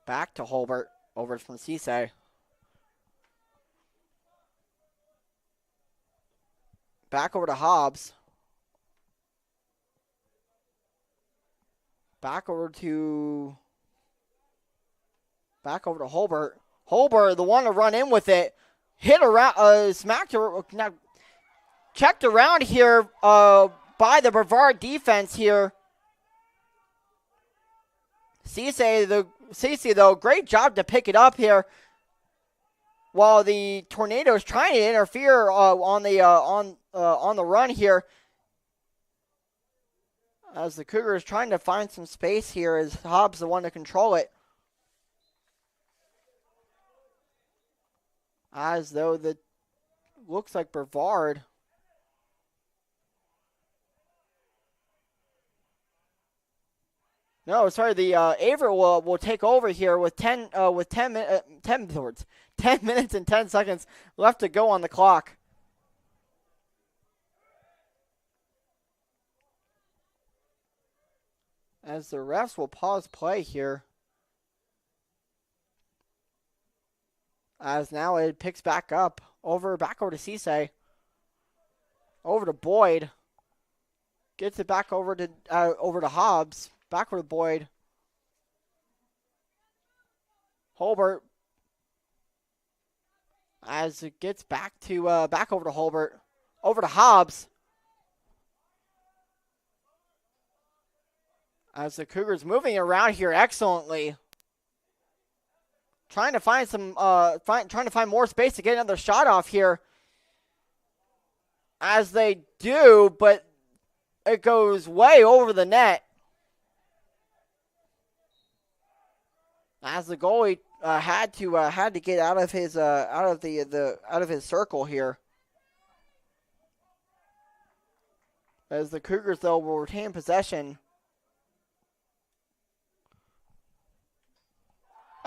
Speaker 3: Back to Holbert, over from Cisse. Back over to Hobbs. Back over to Holbert. Holbert, the one to run in with it. Hit around, checked around here by the Brevard defense here. Cisse, though, great job to pick it up here. While the Tornadoes trying to interfere on the run here. As the Cougars trying to find some space here, as Hobbs the one to control it. As though looks like Brevard. No, sorry, the Averett will take over here with 10 minutes and 10 seconds left to go on the clock. As the refs will pause play here. As now it picks back up. Back over to Cisse. Over to Boyd. Gets it back over to Hobbs. Back over to Boyd. Holbert. As it gets back over to Holbert. Over to Hobbs. As the Cougars moving around here excellently. Trying to find more space to get another shot off here. As they do, but it goes way over the net. As the goalie had to get out of his circle here. As the Cougars though will retain possession.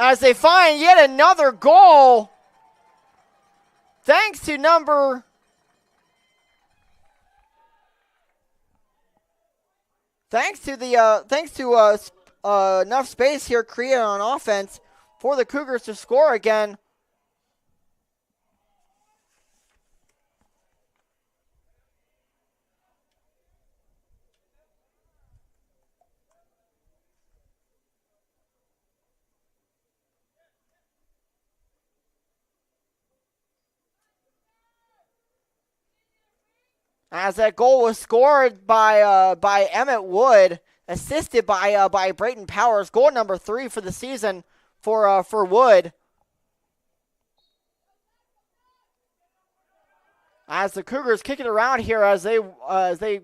Speaker 3: As they find yet another goal, thanks to enough space here created on offense for the Cougars to score again. As that goal was scored by Emmett Wood, assisted by Brayton Powers. Goal number 3 for the season for Wood. As the Cougars kick it around here, as the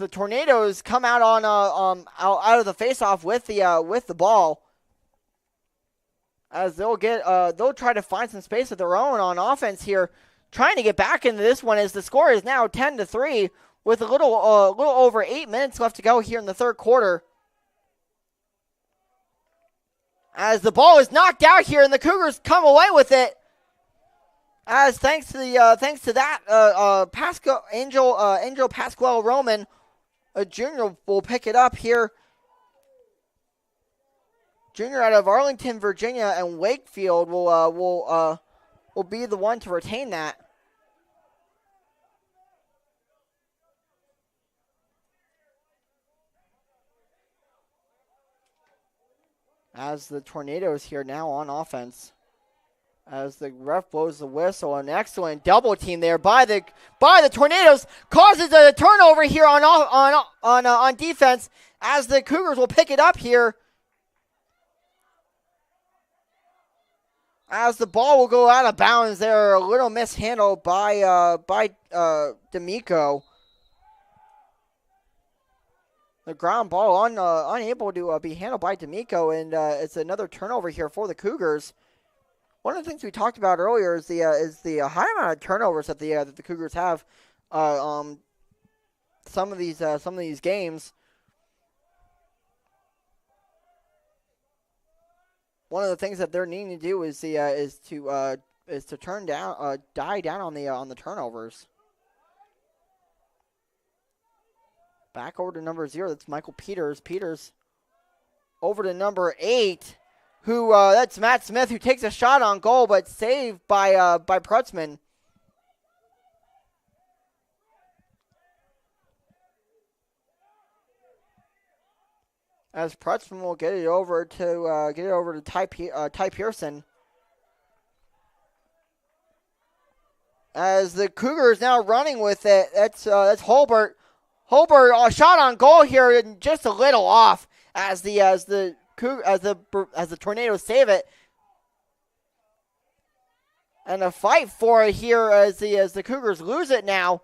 Speaker 3: Tornadoes come out out of the faceoff with the ball. As they'll try to find some space of their own on offense here. Trying to get back into this one as the score is now 10-3 with a little over 8 minutes left to go here in the third quarter. As the ball is knocked out here and the Cougars come away with it. As thanks to that, Angel Pascual Roman, a junior, will pick it up here. Junior out of Arlington, Virginia, and Wakefield will be the one to retain that. As the Tornadoes here now on offense. As the ref blows the whistle, an excellent double team there by the Tornadoes causes a turnover here on defense. As the Cougars will pick it up here. As the ball will go out of bounds there, a little mishandled by D'Amico. The ground ball unable to be handled by D'Amico, and it's another turnover here for the Cougars. One of the things we talked about earlier is the high amount of turnovers that the Cougars have. Some of these games. One of the things that they're needing to do is to die down on the turnovers. Back over to number 0. That's Michael Peters. Peters over to number 8, who that's Matt Smith, who takes a shot on goal, but saved by Prutzman. As Prutzman will get it over to Ty Pearson. As the Cougars now running with it, that's Holbert. Holbert shot on goal here, and just a little off as the Tornadoes save it. And a fight for it here as the Cougars lose it now.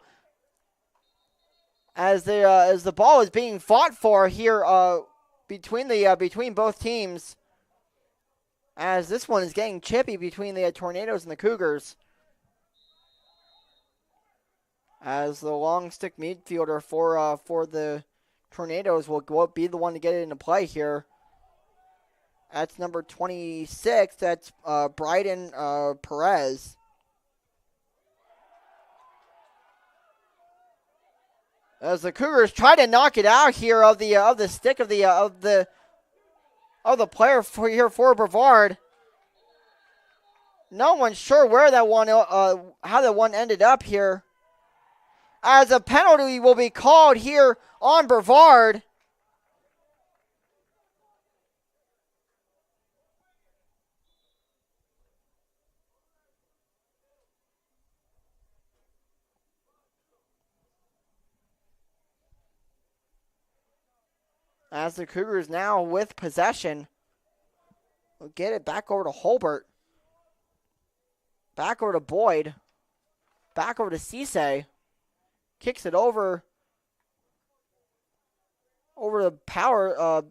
Speaker 3: As the ball is being fought for here between both teams. As this one is getting chippy between the Tornadoes and the Cougars. As the long stick midfielder for the Tornadoes will be the one to get it into play here. That's number 26. That's Bryden Perez. As the Cougars try to knock it out here of the stick of the player for Brevard. No one's sure where that one how that one ended up here. As a penalty will be called here on Brevard. As the Cougars now with possession, will get it back over to Holbert. Back over to Boyd. Back over to Cisse. Kicks it over to Power.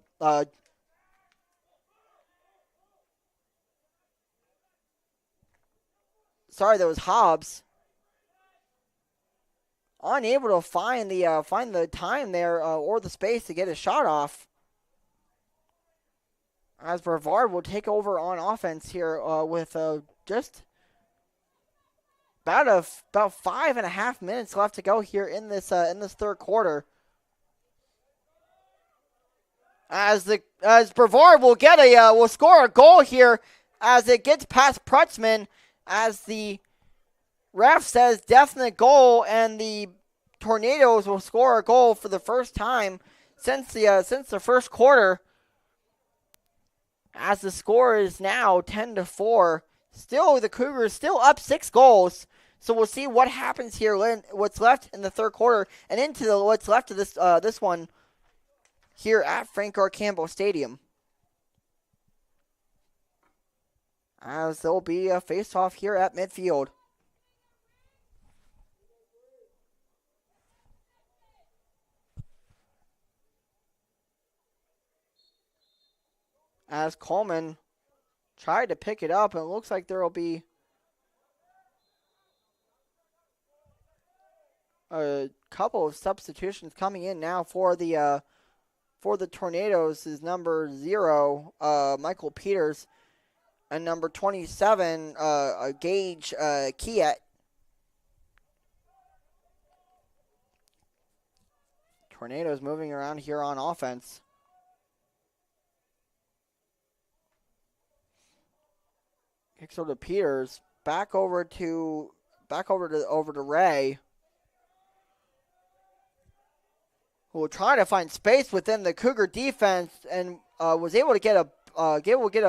Speaker 3: Sorry, that was Hobbs. Unable to find the time there or the space to get a shot off. As Brevard will take over on offense here with just about 5.5 minutes left to go here in this third quarter. As Brevard will score a goal here as it gets past Prutzman, as the ref says definite goal, and the Tornadoes will score a goal for the first time since the first quarter. As the score is now 10-4. Still, the Cougars still up 6 goals. So we'll see what happens here, what's left in the third quarter, and into what's left of this one here at Frank R. Campbell Stadium. As there will be a face-off here at midfield. As Coleman tried to pick it up, and it looks like there will be a couple of substitutions coming in now for the Tornadoes. Is number 0, Michael Peters. and number 27, Gage Kiet. Tornadoes moving around here on offense. Kicks over to Peters. Back over to Ray, who will try to find space within the Cougar defense and was able to get a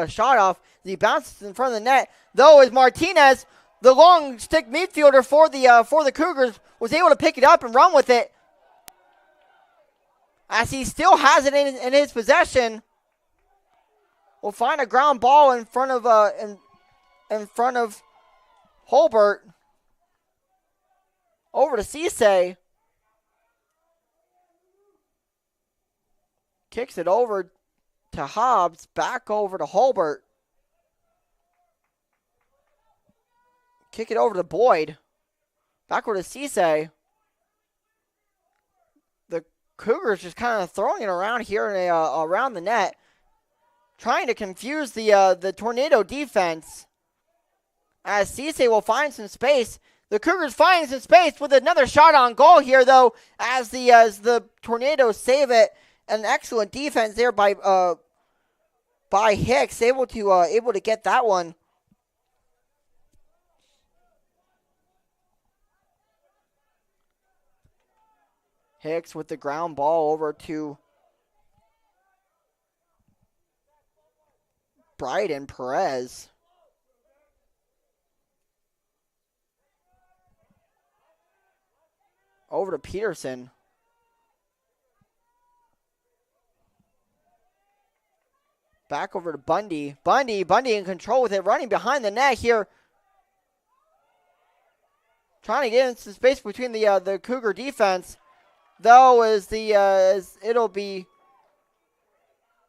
Speaker 3: shot off. He bounces in front of the net, though, as Martinez, the long stick midfielder for the Cougars, was able to pick it up and run with it, as he still has it in his possession. Will find a ground ball in front of Holbert. Over to Cisse. Kicks it over to Hobbs. Back over to Holbert. Kick it over to Boyd. Backward to Cisse. The Cougars just kind of throwing it around here around the net, trying to confuse the Tornado defense. As Cisse will find some space. The Cougars find some space with another shot on goal here, though, as the Tornadoes save it. An excellent defense there by Hicks, able to get that one. Hicks with the ground ball over to Bryden Perez. Over to Peterson. Back over to Bundy. Bundy in control with it, running behind the net here. Trying to get into space between the Cougar defense. Though as it'll be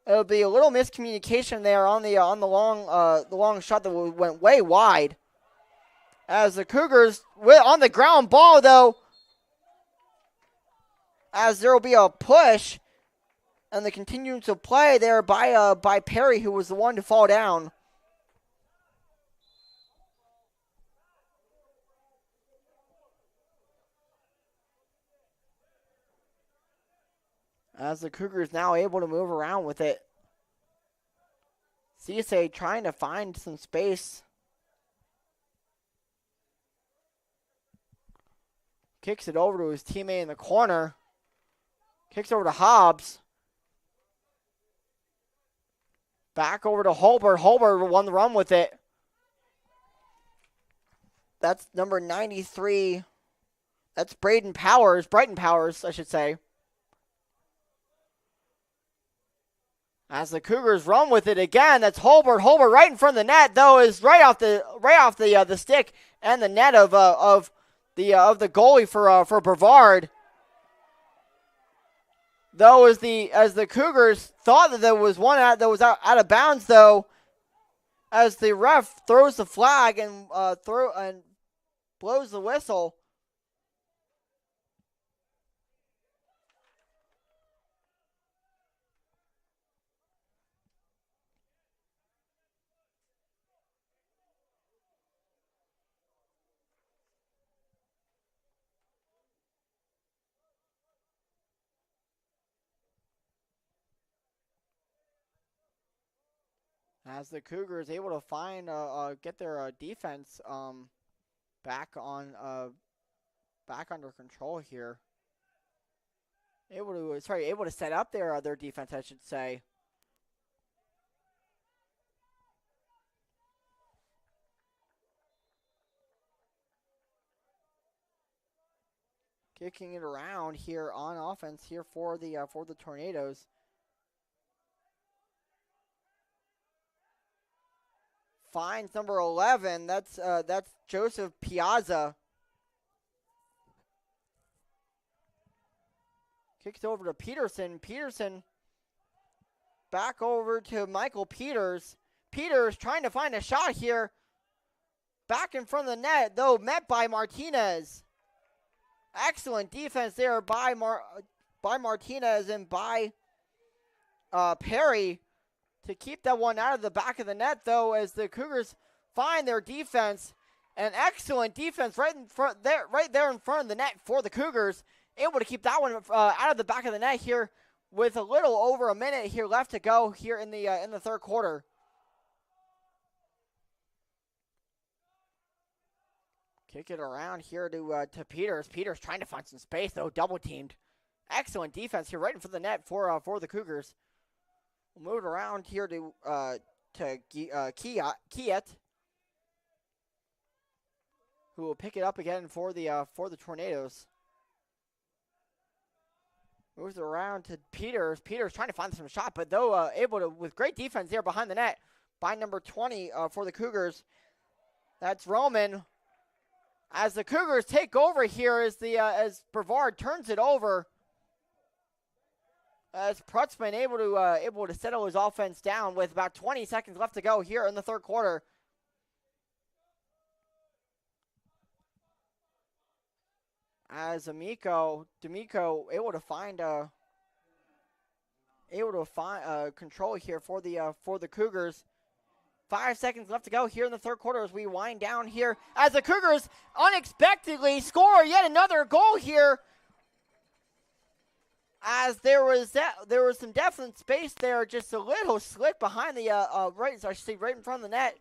Speaker 3: a little miscommunication there on the long shot that went way wide. As the Cougars on the ground ball, though, as there will be a push and the continuance of play there by Perry, who was the one to fall down. As the Cougars now able to move around with it. Cisse trying to find some space. Kicks it over to his teammate in the corner. Kicks over to Hobbs. Back over to Holbert. Holbert won the run with it. That's number 93. That's Brighton Powers, I should say. As the Cougars run with it again, that's Holbert. Holbert right in front of the net, though, is right off the stick and the net of the goalie for Brevard. Though as the Cougars thought that there was one that was out of bounds, though, as the ref throws the flag and blows the whistle. As the Cougars able to find get their defense back under control here. Able to set up their defense, I should say. Kicking it around here on offense here for the Tornadoes. Finds number 11. That's Joseph Piazza. Kicks over to Peterson. Peterson back over to Michael Peters. Peters trying to find a shot here. Back in front of the net, though, met by Martinez. Excellent defense there by Martinez and by Perry. to keep that one out of the back of the net, though, as the Cougars find their defense. An excellent defense right there in front of the net for the Cougars. Able to keep that one out of the back of the net here with a little over a minute here left to go here in the third quarter. Kick it around here to Peters. Peters trying to find some space, though, double teamed. Excellent defense here right in front of the net for the Cougars. We'll move it around here to Kiet, who will pick it up again for the Tornadoes. Moves it around to Peters. Peters trying to find some shot, but though able to, with great defense there behind the net by number 20 for the Cougars. That's Roman. As the Cougars take over here as Brevard turns it over. As Prutzman able to settle his offense down with about 20 seconds left to go here in the third quarter. As D'Amico able to find control here for the Cougars. 5 seconds left to go here in the third quarter as we wind down here. As the Cougars unexpectedly score yet another goal here. As there was some definite space there, just a little slick behind the right in front of the net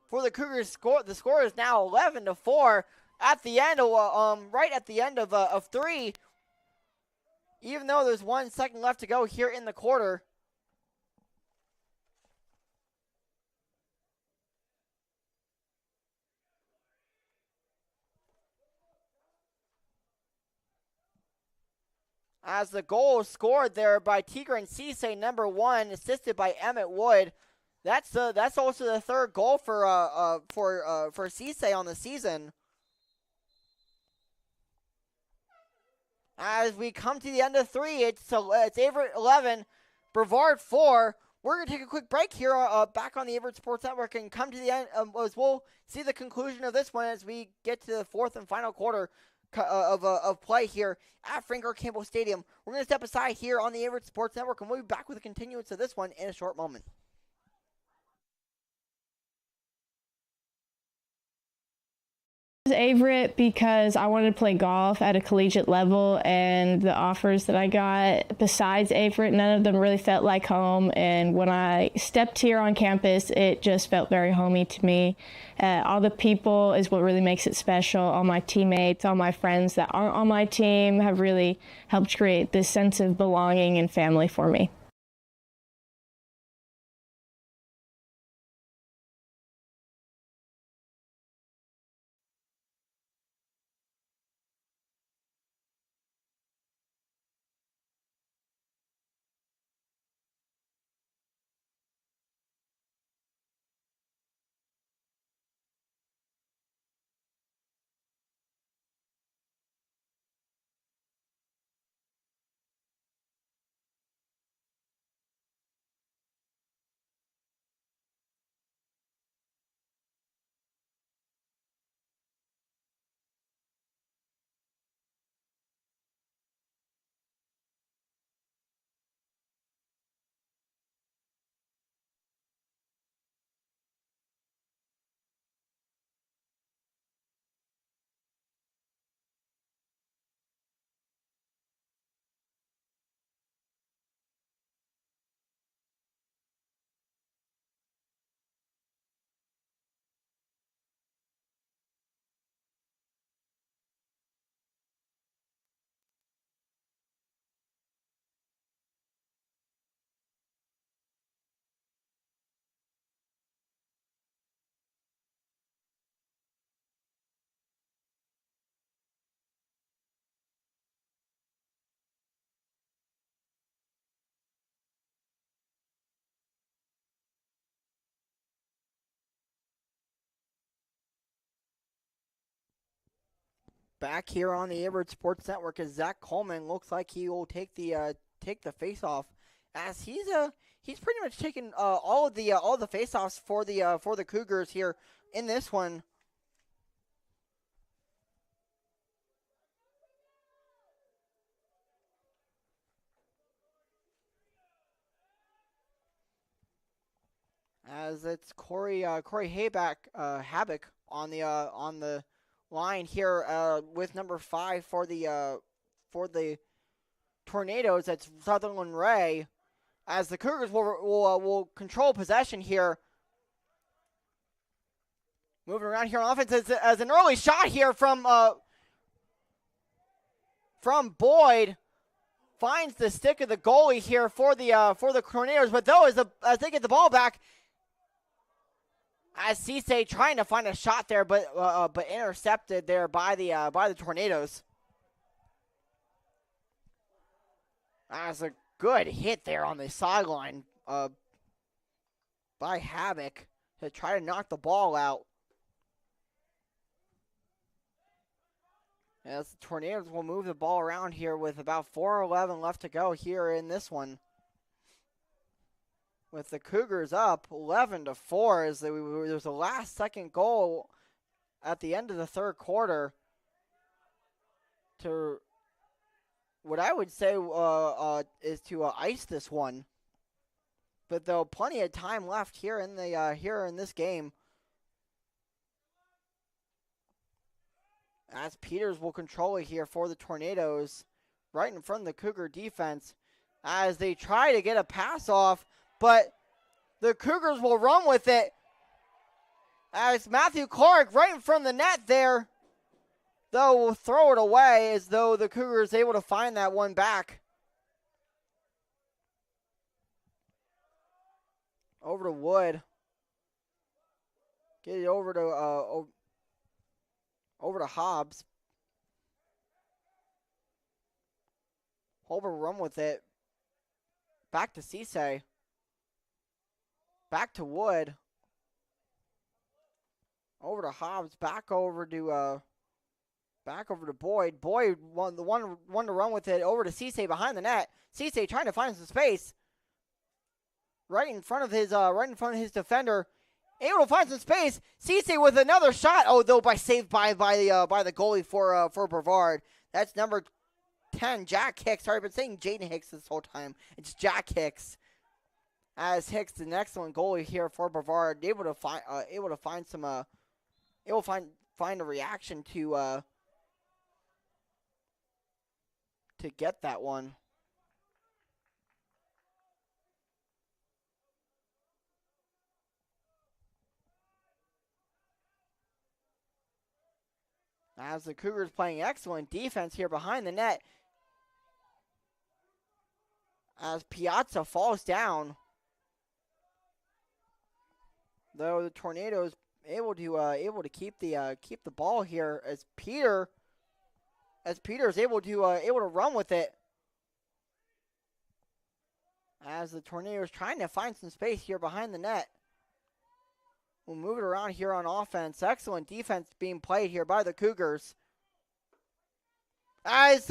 Speaker 3: for the Cougars. The score is now 11-4 at the end of right at the end of 3. Even though there's 1 second left to go here in the quarter. As the goal scored there by Tigran Cisse, number 1, assisted by Emmett Wood. That's also the third goal for Cisse on the season. As we come to the end of 3, it's Averett 11, Brevard 4. We're going to take a quick break here back on the Averett Sports Network and come to the end as we'll see the conclusion of this one as we get to the fourth and final quarter of play here at Frank R. Campbell Stadium. We're going to step aside here on the Averett Sports Network, and we'll be back with a continuance of this one in a short moment.
Speaker 4: Averett because I wanted to play golf at a collegiate level, and the offers that I got besides Averett, none of them really felt like home. And when I stepped here on campus, it just felt very homey to me. All the people is what really makes it special. All my teammates, all my friends that aren't on my team have really helped create this sense of belonging and family for me.
Speaker 3: Back here on the Averett Sports Network, as Zach Coleman looks like he will take the face-off, as he's pretty much taken all the face-offs for the Cougars here in this one. As it's Corey Havoc on the line here with number 5 for the Tornadoes. That's Sutherland Ray. As the Cougars will control possession here. Moving around here on offense as an early shot here from Boyd. Finds the stick of the goalie here for the Tornadoes, but though as they get the ball back, as Cisse trying to find a shot there, but intercepted there by the Tornadoes. That's a good hit there on the sideline by Havoc to try to knock the ball out. As the Tornadoes will move the ball around here with about 4:11 left to go here in this one. With the Cougars up 11-4 as there's a last-second goal at the end of the third quarter to what I would say is to ice this one. But though plenty of time left here in this game. As Peters will control it here for the Tornadoes right in front of the Cougar defense as they try to get a pass off, but the Cougars will run with it as Matthew Clark right in front of the net there, though will throw it away as though the Cougars able to find that one back. Over to Wood. Get it over to Hobbs. Holber run with it. Back to Cisse. Back to Wood. Over to Hobbs. Back over to Boyd. Boyd one to run with it over to Cisse behind the net. Cisse trying to find some space. Right in front of his defender. Able to find some space. Cisse with another shot. Oh, though saved by the goalie for Brevard. That's number 10, Jack Hicks. Sorry, I've been saying Jaden Hicks this whole time. It's Jack Hicks. As Hicks, an excellent goalie here for Brevard, able to find a reaction to get that one. As the Cougars playing excellent defense here behind the net. As Piazza falls down. Though the Tornadoes able to keep the ball here as Peter is able to run with it. As the Tornadoes trying to find some space here behind the net. We'll move it around here on offense. Excellent defense being played here by the Cougars. As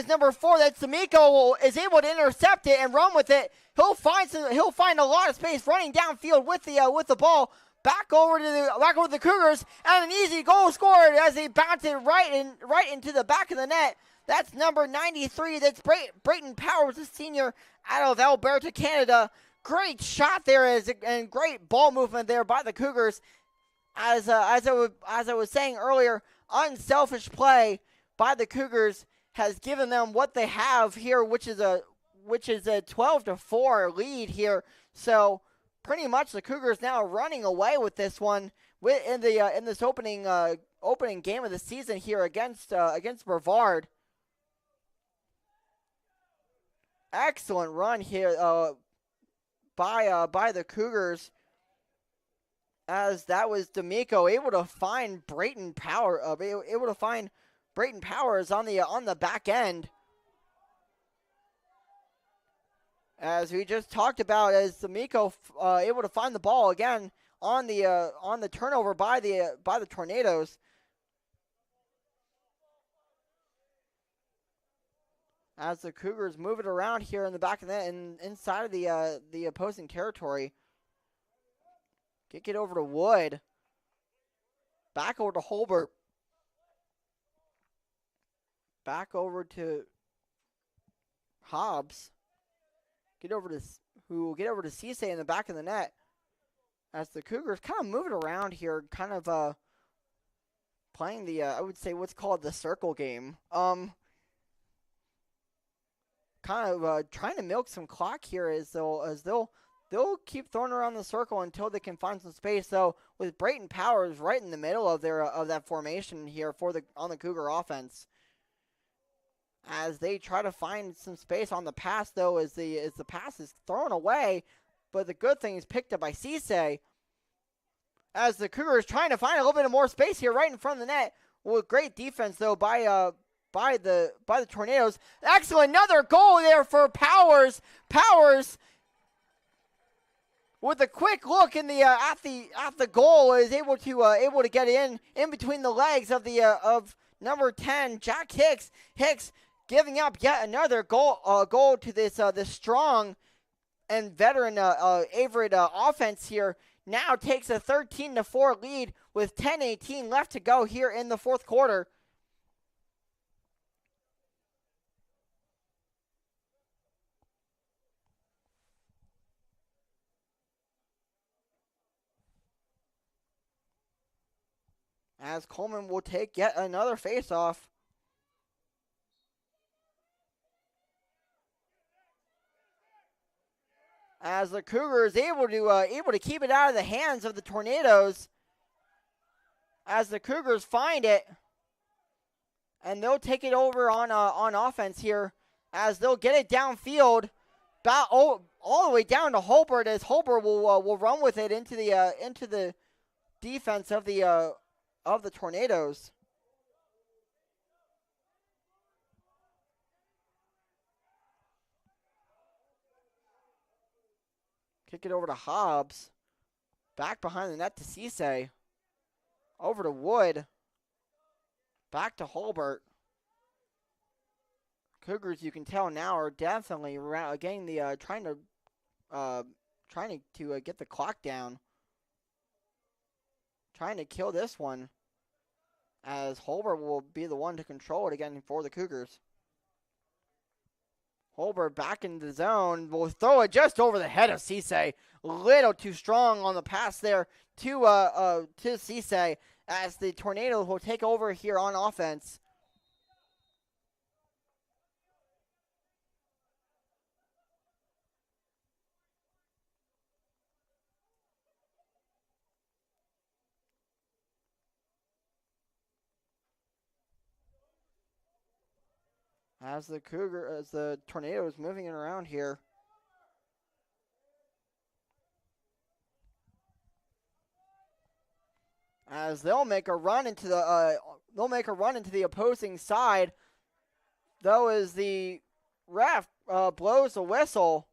Speaker 3: number 4, that's D'Amico, is able to intercept it and run with it. He'll find a lot of space running downfield with the ball. Back over to the Cougars, and an easy goal scored as they bounce it right into the back of the net. That's number 93. That's Brayton Powers, a senior out of Alberta, Canada. Great shot there and great ball movement there by the Cougars. As I was saying earlier, unselfish play by the Cougars has given them what they have here, which is a 12-4 lead here. So pretty much the Cougars now running away with this one in this opening game of the season here against Brevard. Excellent run here by the Cougars, as that was D'Amico able to find Brayton Powers on the back end. As we just talked about, as D'Amico able to find the ball again on the turnover by the Tornadoes. As the Cougars move it around here in the back of the net and inside of the opposing territory. Kick it over to Wood. Back over to Holbert. Back over to Hobbs. Who will get over to Cisse in the back of the net. as the Cougars kind of move it around here, kind of playing the, I would say what's called the circle game. Kind of trying to milk some clock here as they'll keep throwing around the circle until they can find some space. So with Brayton Powers right in the middle of that formation here on the Cougar offense, as they try to find some space on the pass, though, as the pass is thrown away, but the good thing is picked up by Cisse, as the Cougars trying to find a little bit of more space here right in front of the net. With great defense, though, by the Tornadoes. Excellent, another goal there for Powers. Powers, with a quick look in the at the goal, is able to get in between the legs of number 10, Jack Hicks. Hicks giving up yet another goal to this strong and veteran Averett offense here. Now takes a 13-4 lead with 10:18 left to go here in the fourth quarter. As Coleman will take yet another face-off. As the Cougars able to keep it out of the hands of the Tornadoes. As the Cougars find it, and they'll take it over on offense here, as they'll get it downfield, all the way down to Holbert, as Holbert will run with it into the defense of the Tornadoes. Kick it over to Hobbs. Back behind the net to Cisse. Over to Wood. Back to Holbert. Cougars, you can tell now, are definitely getting the trying to get the clock down. Trying to kill this one, as Holbert will be the one to control it again for the Cougars. Holbert back in the zone, will throw it just over the head of Cisse. Little too strong on the pass there to Cisse, as the Tornadoes will take over here on offense. As the Tornadoes moving it around here. As they'll make a run into the opposing side, though, as the ref blows a whistle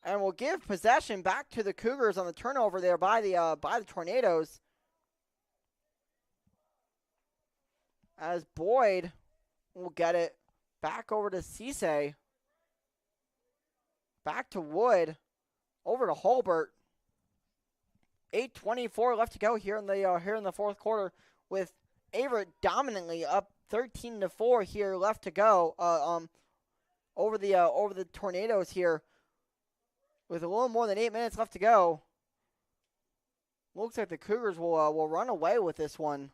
Speaker 3: and will give possession back to the Cougars on the turnover there by the Tornadoes. As Boyd will get it back over to Cisse. Back to Wood. Over to Holbert. 8:24 left to go here in the fourth quarter, with Averett dominantly up 13-4 here left to go. Over the Tornadoes here, with a little more than 8 minutes left to go. Looks like the Cougars will run away with this one.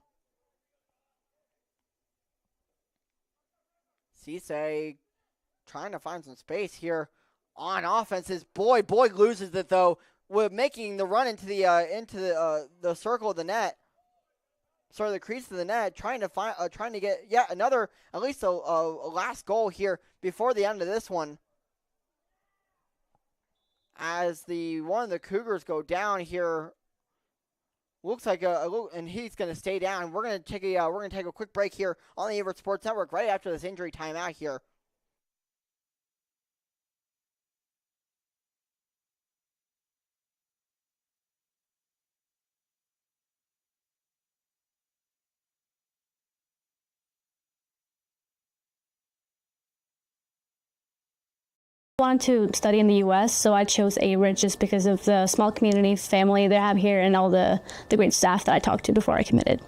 Speaker 3: Cisse trying to find some space here on offense. Boyd loses it, though, with making the run into the circle of the net. Sorry, the crease of the net, trying to get yet another, at least a last goal here before the end of this one. As one of the Cougars go down here, looks like and he's going to stay down. We're going to take a quick break here on the Averett Sports Network right after this injury timeout here.
Speaker 5: I wanted to study in the U.S., so I chose Averett just because of the small community family they have here and all the great staff that I talked to before I committed.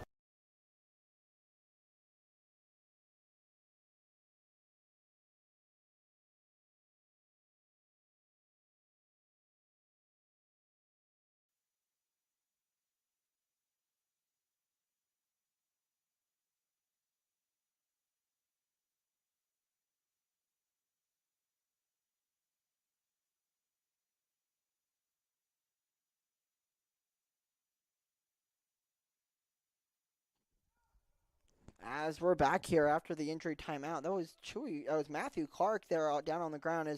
Speaker 3: As we're back here after the injury timeout, that was Matthew Clark there down on the ground.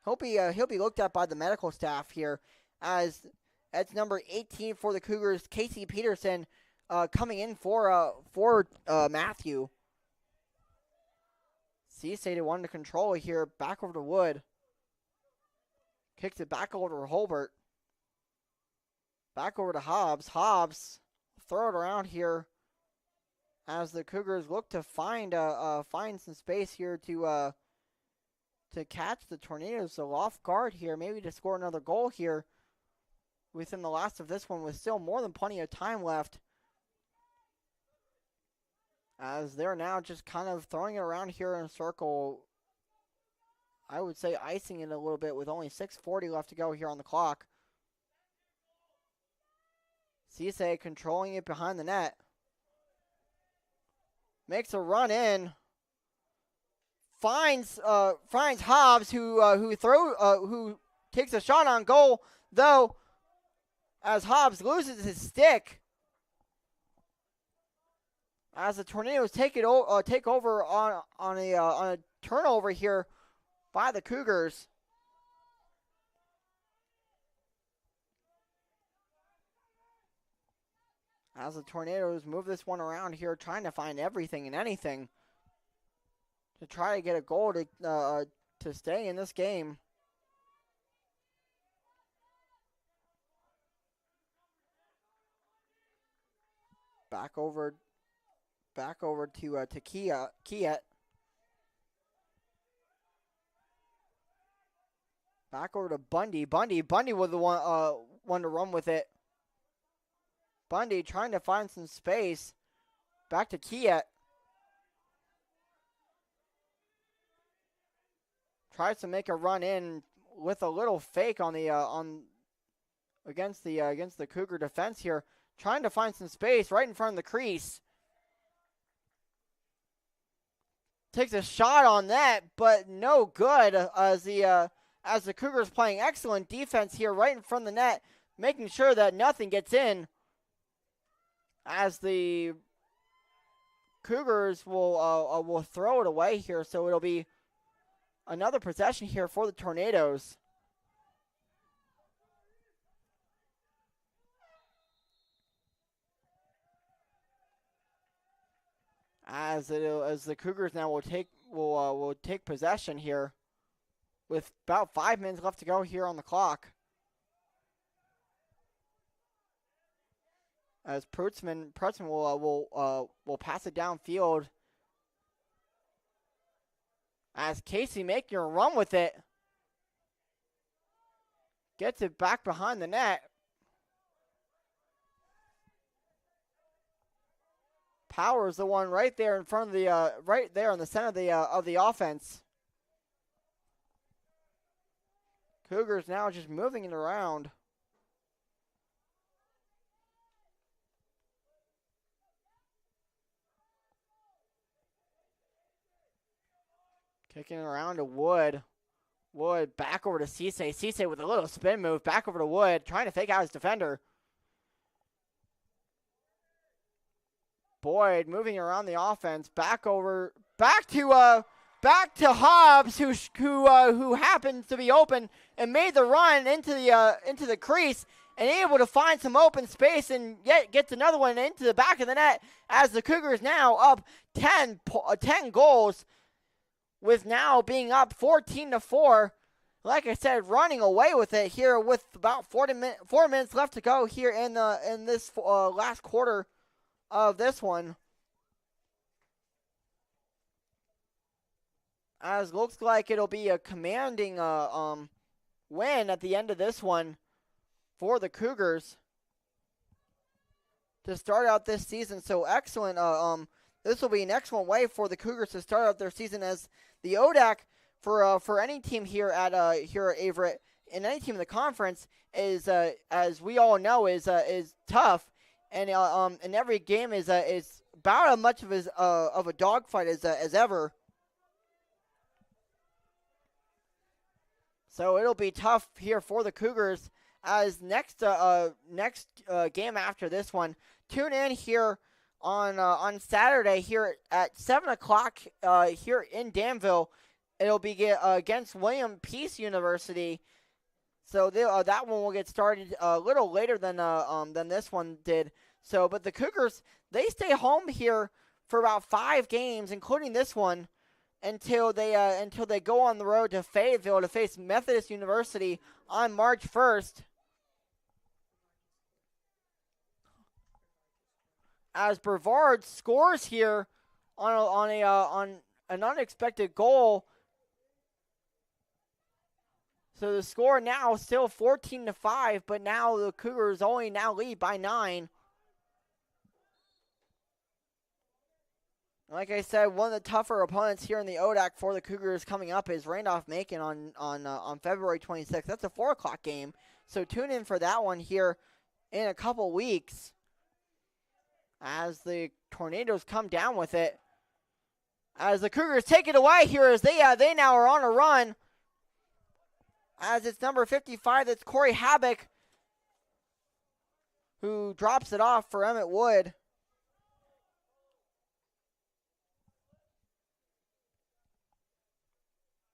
Speaker 3: He'll be looked at by the medical staff here, as that's number 18 for the Cougars, Casey Peterson, coming in for Matthew. Cisse wanted to control it here, back over to Wood. Kicks it back over to Holbert. Back over to Hobbs. Hobbs, throw it around here as the Cougars look to find some space here to catch the Tornadoes. So off guard here, maybe to score another goal here within the last of this one, with still more than plenty of time left. As they're now just kind of throwing it around here in a circle. I would say icing it a little bit with only 6:40 left to go here on the clock. Cisse controlling it behind the net. Makes a run in. Finds Hobbs, who takes a shot on goal, though, as Hobbs loses his stick. As the Tornadoes take over on a turnover here by the Cougars. As the Tornadoes move this one around here, trying to find everything and anything to try to get a goal to stay in this game. Back over to Kiet. Back over to Bundy. Bundy was the one to run with it. Bundy trying to find some space. Back to Kiet. Tries to make a run in with a little fake on the against the Cougar defense here. Trying to find some space right in front of the crease. Takes a shot on that, but no good, as the Cougars playing excellent defense here right in front of the net, making sure that nothing gets in, as the Cougars will throw it away here. So it'll be another possession here for the Tornadoes. As the Cougars now will take possession here, with about 5 minutes left to go here on the clock. As Prutzman will pass it downfield. As Casey making a run with it, gets it back behind the net. Power is the one right there in front of the right there in the center of the offense. Cougars now just moving it around. Kicking it around to Wood. Wood back over to Cisse. Cisse with a little spin move back over to Wood, trying to fake out his defender. Boyd moving around the offense, back to Hobbs, who happens to be open and made the run into the crease and able to find some open space, and yet gets another one into the back of the net, as the Cougars now up 10 goals, with now being up 14-4. Like I said, running away with it here with about 4 minutes left to go here in this last quarter of this one. As looks like it'll be a commanding win at the end of this one for the Cougars to start out this season. So excellent. This will be an excellent way for the Cougars to start out their season, as the ODAC for any team here at Averett, and any team in the conference is, as we all know, is tough. And every game is about as much of a dogfight as ever. So it'll be tough here for the Cougars. As next game after this one, tune in here on Saturday here at 7 o'clock here in Danville. It'll be against William Peace University. So that one will get started a little later than this one did. So, but the Cougars, they stay home here for about 5 games, including this one, until they go on the road to Fayetteville to face Methodist University on March 1st. As Brevard scores here on an unexpected goal. So the score now still 14-5, but now the Cougars only now lead by 9. Like I said, one of the tougher opponents here in the ODAC for the Cougars coming up is Randolph-Macon on February 26th. That's a 4 o'clock game, so tune in for that one here in a couple weeks as the Tornadoes come down with it. As the Cougars take it away here as they now are on a run. As it's number 55, that's Corey Habak, who drops it off for Emmett Wood.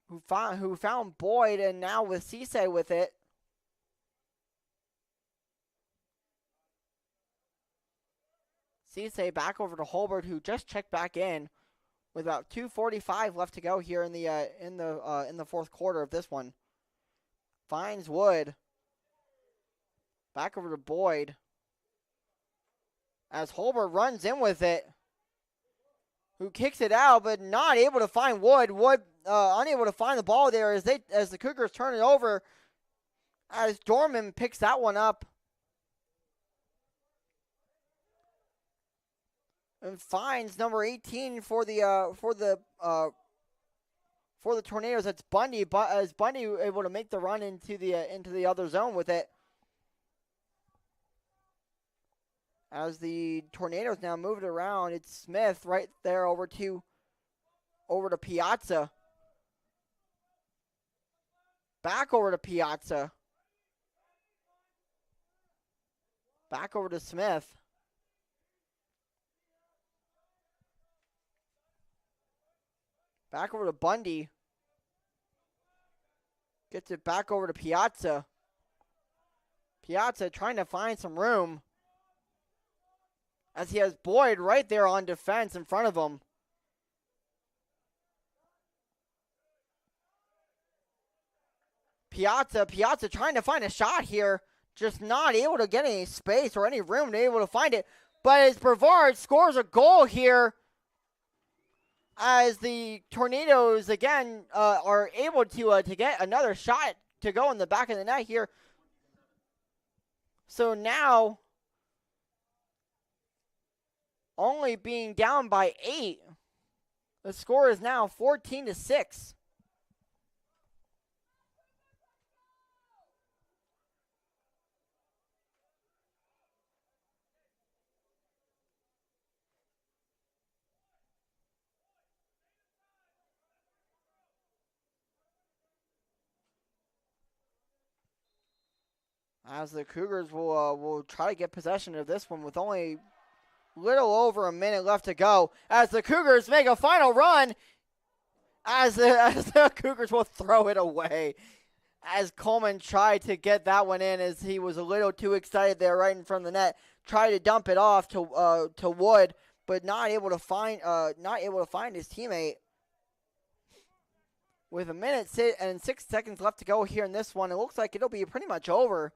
Speaker 3: Who found Boyd, and now with Cisse with it. Cisse back over to Holbert, who just checked back in with about 2:45 left to go here in the fourth quarter of this one. Finds Wood. Back over to Boyd. As Holbert runs in with it. Who kicks it out, but not able to find Wood. Wood unable to find the ball there as the Cougars turn it over. As Dorman picks that one up. And finds number 18 for the Tornadoes. That's Bundy, but as Bundy able to make the run into the other zone with it. As the Tornadoes now move it around, it's Smith right there over to Piazza. Back over to Piazza. Back over to Smith. Back over to Bundy. Gets it back over to Piazza. Piazza trying to find some room. As he has Boyd right there on defense in front of him. Piazza trying to find a shot here. Just not able to get any space or any room to be able to find it. But as Brevard scores a goal here, as the Tornadoes again are able to get another shot to go in the back of the net here. So now, only being down by 8, the score is now 14-6. As the Cougars will try to get possession of this one with only little over a minute left to go. As the Cougars make a final run, as the Cougars will throw it away. As Coleman tried to get that one in, as he was a little too excited there right in front of the net. Tried to dump it off to Wood, but not able to find his teammate. With a minute and 6 seconds left to go here in this one, it looks like it'll be pretty much over.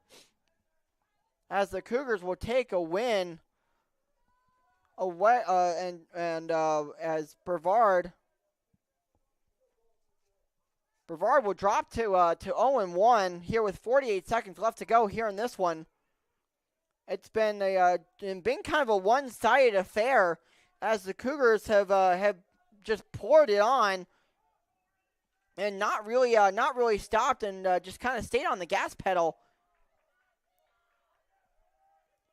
Speaker 3: As the Cougars will take a win away, as Brevard will drop to 0-1 here with 48 seconds left to go here in this one. It's been kind of a one-sided affair as the Cougars have just poured it on. And not really stopped and just kind of stayed on the gas pedal,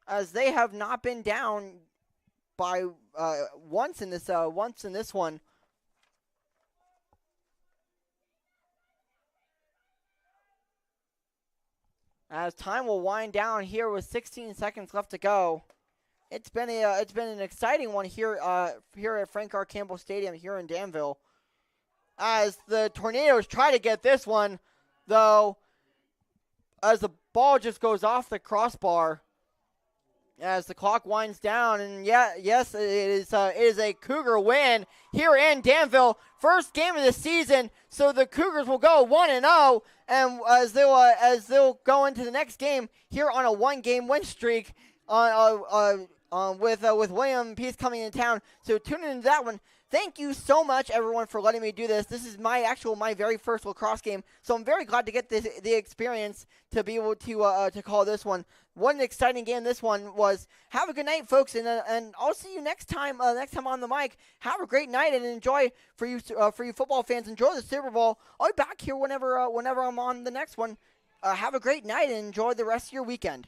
Speaker 3: as they have not been down by once in this one. As time will wind down here with 16 seconds left to go It's been an exciting one here at Frank R. Campbell Stadium here in Danville, as the Tornadoes try to get this one, though, as the ball just goes off the crossbar as the clock winds down. And yes, it is a Cougar win here in Danville. First game of the season, so the Cougars will go 1-0, and as they'll go into the next game here on a 1-game win streak with William Peace coming into town. So tune into that one. Thank you so much, everyone, for letting me do this. This is my very first lacrosse game, so I'm very glad to get the experience to be able to call this one. What an exciting game this one was. Have a good night, folks, and I'll see you next time. Next time on the mic. Have a great night and enjoy for you football fans. Enjoy the Super Bowl. I'll be back here whenever I'm on the next one. Have a great night and enjoy the rest of your weekend.